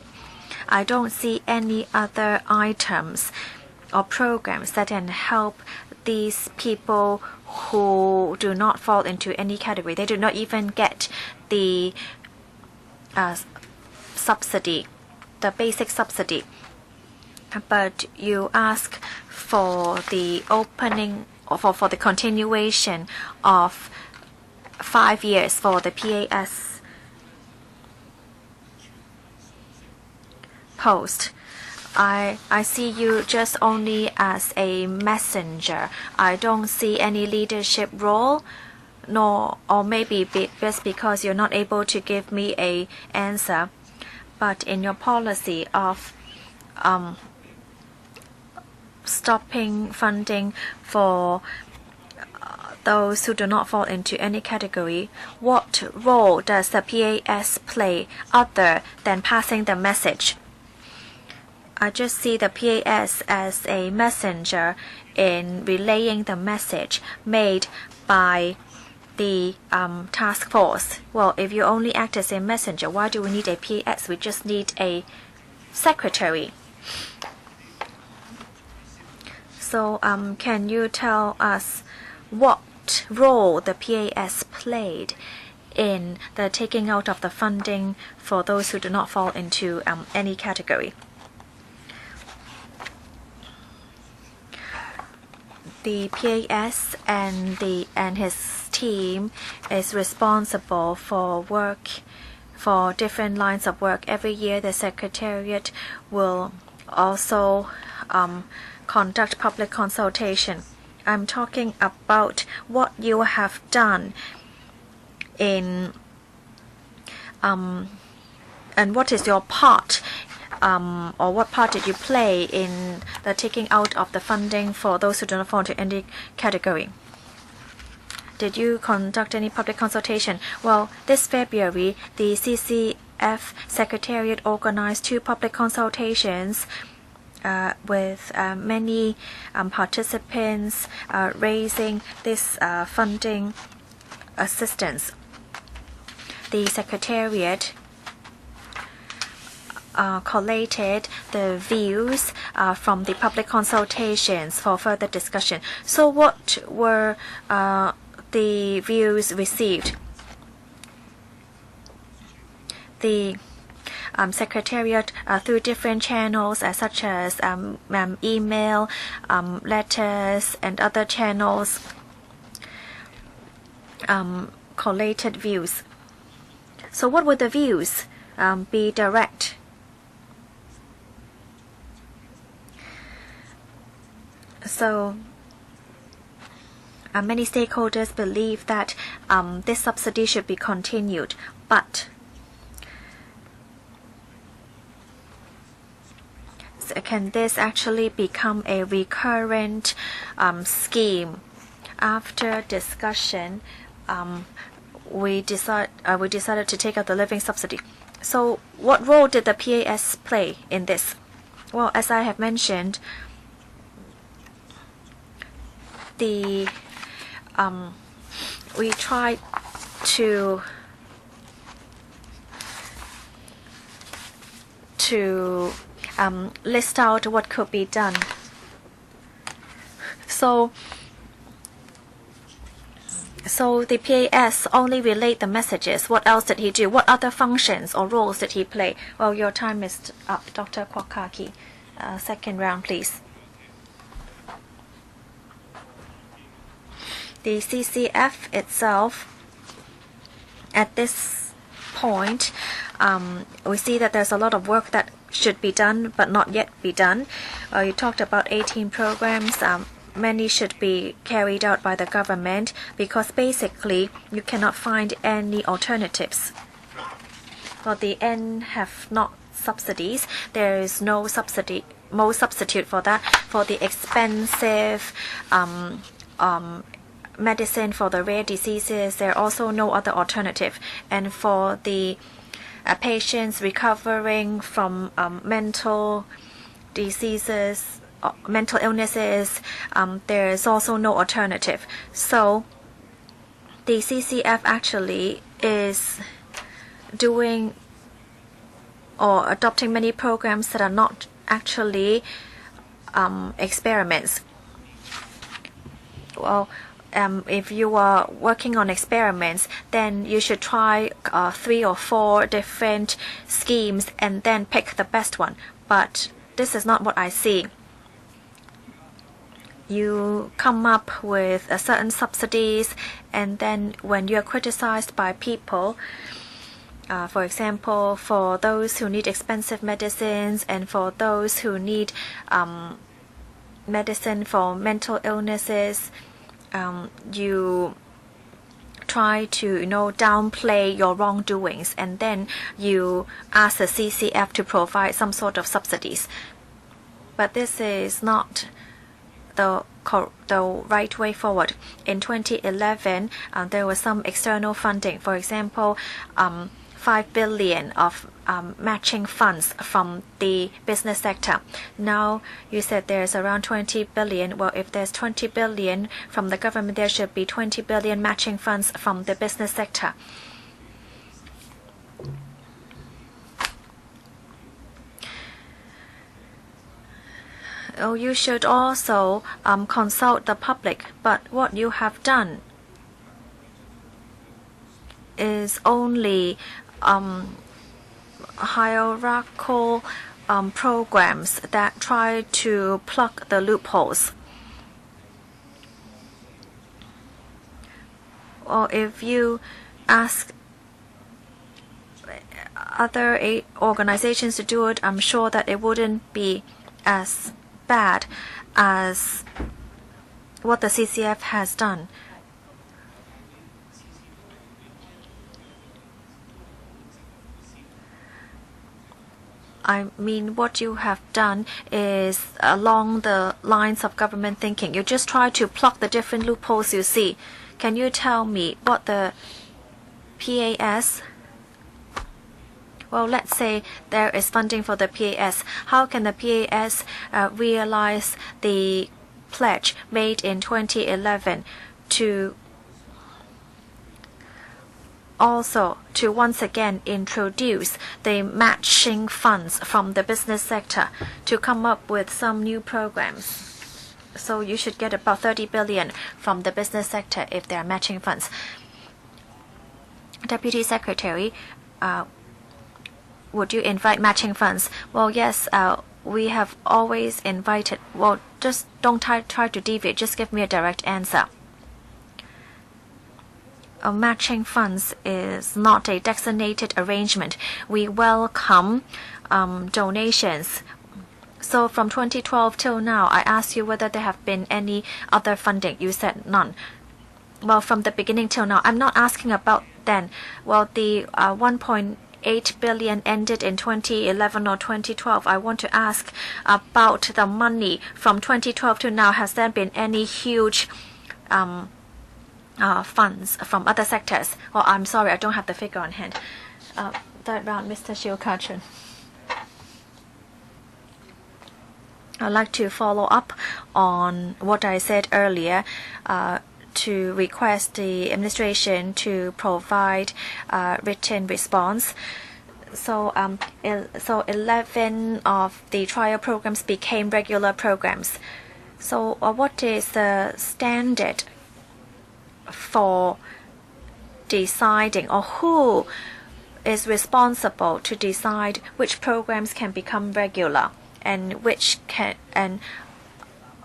I don't see any other items or programs that can help these people who do not fall into any category. They do not even get the subsidy, the basic subsidy. But you ask for the opening, or for the continuation of 5 years for the PAS post. I see you just only as a messenger. I don't see any leadership role, nor, or maybe just because you're not able to give me an answer. But in your policy of stopping funding for those who do not fall into any category, what role does the PAS play other than passing the message? I just see the PAS as a messenger in relaying the message made by the task force. Well, if you only act as a messenger, why do we need a PAS? We just need a secretary. So can you tell us what role the PAS played in the taking out of the funding for those who do not fall into any category? The PAS and his team is responsible for work, for different lines of work. Every year the Secretariat will also conduct public consultation. I'm talking about what you have done in and what is your part, or what part did you play in the taking out of the funding for those who do not fall into any category? Did you conduct any public consultation? Well, this February, the CCF Secretariat organized 2 public consultations with many participants raising this funding assistance. The Secretariat collated the views from the public consultations for further discussion. So what were the views received? The Secretariat through different channels such as email, letters and other channels collated views. So what would the views be direct? So many stakeholders believe that this subsidy should be continued, but can this actually become a recurrent scheme? After discussion, we decided to take out the living subsidy. So what role did the PAS play in this? Well, as I have mentioned, we tried to list out what could be done. So the PAS only relayed the messages. What else did he do? What other functions or roles did he play? Well, your time is up, Dr. Kwokaki. Second round, please. The CCF itself, at this point, we see that there's a lot of work that should be done but not yet be done. You talked about 18 programs. Many should be carried out by the government because basically you cannot find any alternatives. For the N have not subsidies. There is no substitute for that. For the expensive medicine for the rare diseases, there are also no other alternative. And for the patients recovering from mental diseases, mental illnesses, there is also no alternative. So the CCF actually is doing or adopting many programs that are not actually experiments. Well, if you are working on experiments, then you should try 3 or 4 different schemes and then pick the best one. But this is not what I see. you come up with certain subsidies, and then when you're criticized by people, for example, for those who need expensive medicines and for those who need medicine for mental illnesses, you try to downplay your wrongdoings, and then you ask the CCF to provide some sort of subsidies. But this is not the right way forward. In 2011, there was some external funding. For example, 5 billion of matching funds from the business sector. Now you said there's around 20 billion. Well, if there's 20 billion from the government, there should be 20 billion matching funds from the business sector. Oh, you should also consult the public, but what you have done is only hierarchical programs that try to plug the loopholes. Or if you ask other organizations to do it, I'm sure that it wouldn't be as bad as what the CCF has done. I mean, what you have done is along the lines of government thinking. You just try to plug the different loopholes you see. Can you tell me what the PAS? Well, let's say there is funding for the PAS. How can the PAS realize the pledge made in 2011 to once again introduce the matching funds from the business sector to come up with some new programs? So you should get about 30 billion from the business sector if they are matching funds. Deputy Secretary, would you invite matching funds? Well, yes, we have always invited. Well, just don't try to deviate. Just give me a direct answer. Matching funds is not a designated arrangement. We welcome donations. So from 2012 till now, I asked you whether there have been any other funding. You said none. Well, from the beginning till now, I'm not asking about then. Well, the 1.8 billion ended in 2011 or 2012. I want to ask about the money from 2012 to now. Has there been any huge funds from other sectors? Well, I'm sorry, I don't have the figure on hand. Third round, Mr. Shiu Ka-chun. I'd like to follow up on what I said earlier, to request the administration to provide written response. So 11 of the trial programs became regular programs. So what is the standard for deciding, or who is responsible to decide which programs can become regular and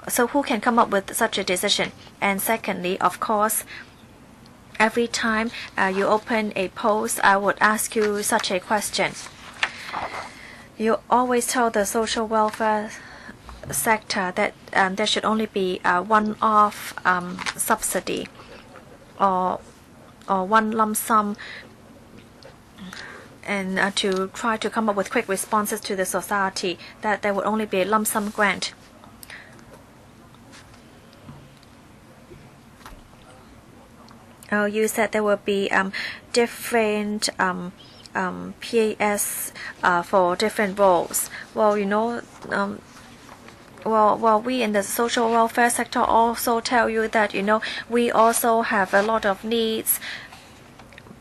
so who can come up with such a decision? And secondly, of course, every time you open a post, I would ask you such a question. You always tell the social welfare sector that there should only be one-off subsidy or one lump sum, and to try to come up with quick responses to the society, that there would only be a lump sum grant. Oh, you said there will be different PAS for different roles. Well, well, we in the social welfare sector also tell you that, we also have a lot of needs.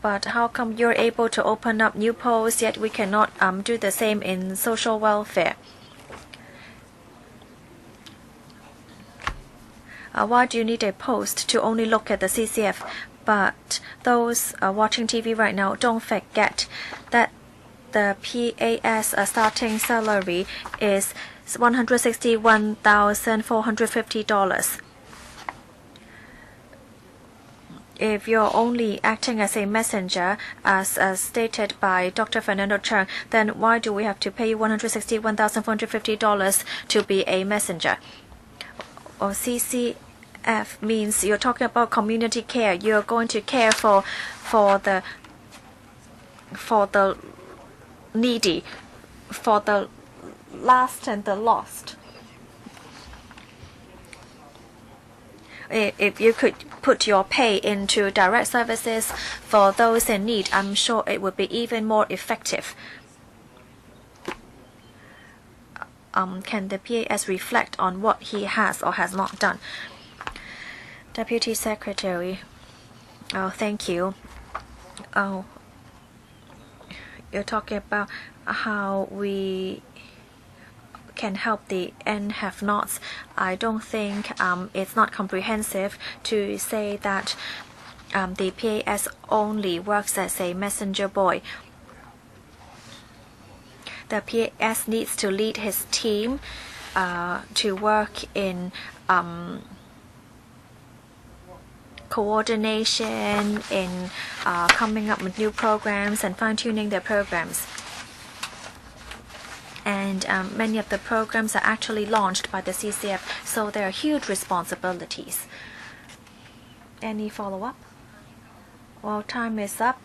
But how come you're able to open up new posts, yet we cannot do the same in social welfare? Why do you need a post to only look at the CCF? But those watching TV right now, don't forget that the PAS starting salary is $161,450. If you're only acting as a messenger, as stated by Dr. Fernando Cheung, then why do we have to pay you $161,450 to be a messenger? Or CCF means you're talking about community care. You're going to care for the needy, for the last and the lost. If you could put your pay into direct services for those in need, I'm sure it would be even more effective. Can the PAS reflect on what he has or has not done? Deputy Secretary. Oh, thank you. Oh, you're talking about how we can help the have-nots. I don't think it's not comprehensive to say that the PAS only works as a messenger boy. The PAS needs to lead his team to work in coordination, in coming up with new programs and fine-tuning their programs. And many of the programs are actually launched by the CCF, so there are huge responsibilities. Any follow-up? Well, time is up,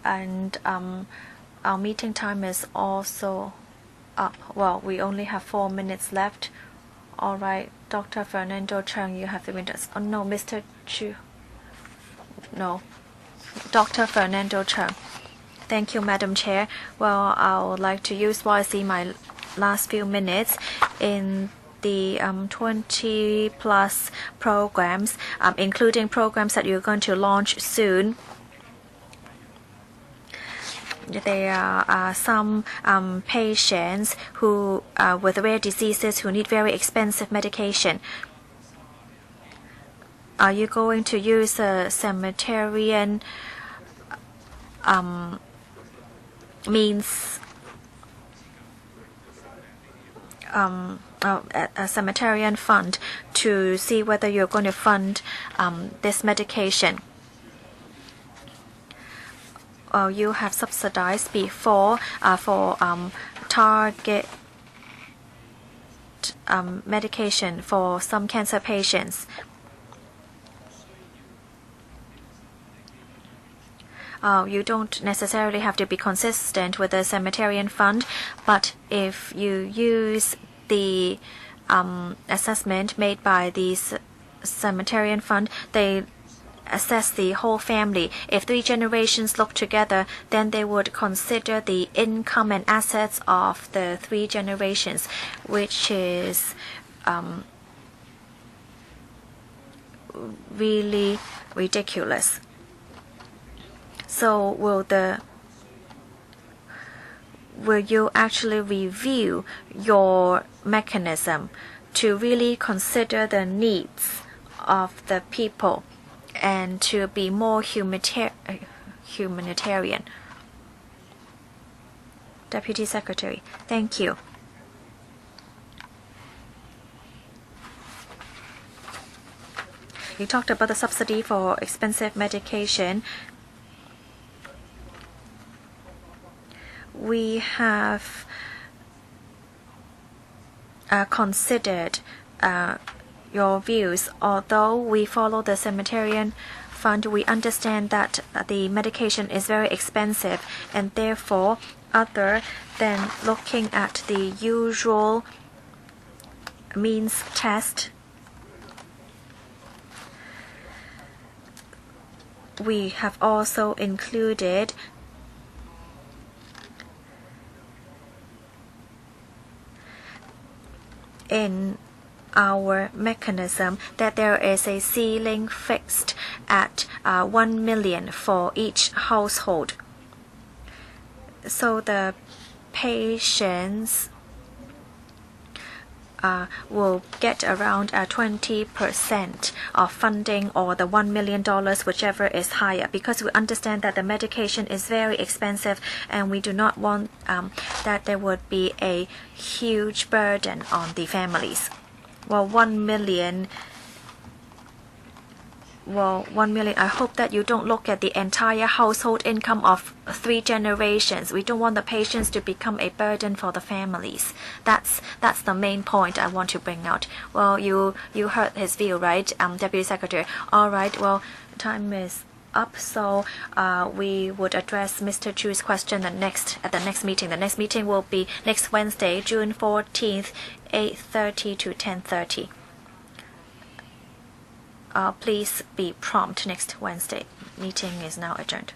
and our meeting time is also up. Well, we only have 4 minutes left. All right, Dr. Fernando Cheung, you have the minutes. Oh no, Mr. Chu. No, Dr. Fernando Cheung. Thank you, Madam Chair. Well, I would like to use wisely my last few minutes in the 20+ programs, including programs that you're going to launch soon. There are some patients who with rare diseases who need very expensive medication. Are you going to use a cemeterian means, a cemeterian fund to see whether you're going to fund this medication? You have subsidized before for target medication for some cancer patients. You don't necessarily have to be consistent with the cemeterian fund, but if you use the assessment made by the cemeterian fund, they assess the whole family. If 3 generations look together, then they would consider the income and assets of the 3 generations, which is really ridiculous. So will you actually review your mechanism to really consider the needs of the people and to be more humanitarian? Deputy Secretary, thank you. You talked about the subsidy for expensive medication. We have considered your views. Although we follow the cemeterian fund, we understand that the medication is very expensive, and therefore, other than looking at the usual means test, we have also included in our mechanism that there is a ceiling fixed at 1 million for each household. So the patients will get around 20% of funding or the $1 million, whichever is higher, because we understand that the medication is very expensive and we do not want that there would be a huge burden on the families. Well, 1 million. Well, 1 million. I hope that you don't look at the entire household income of 3 generations. We don't want the patients to become a burden for the families. That's the main point I want to bring out. Well, you heard his view, right, Deputy Secretary? All right. Well, time is up, so we would address Mr. Chu's question at the next meeting. The next meeting will be next Wednesday, June 14th, 8:30 to 10:30. Please be prompt next Wednesday. Meeting is now adjourned.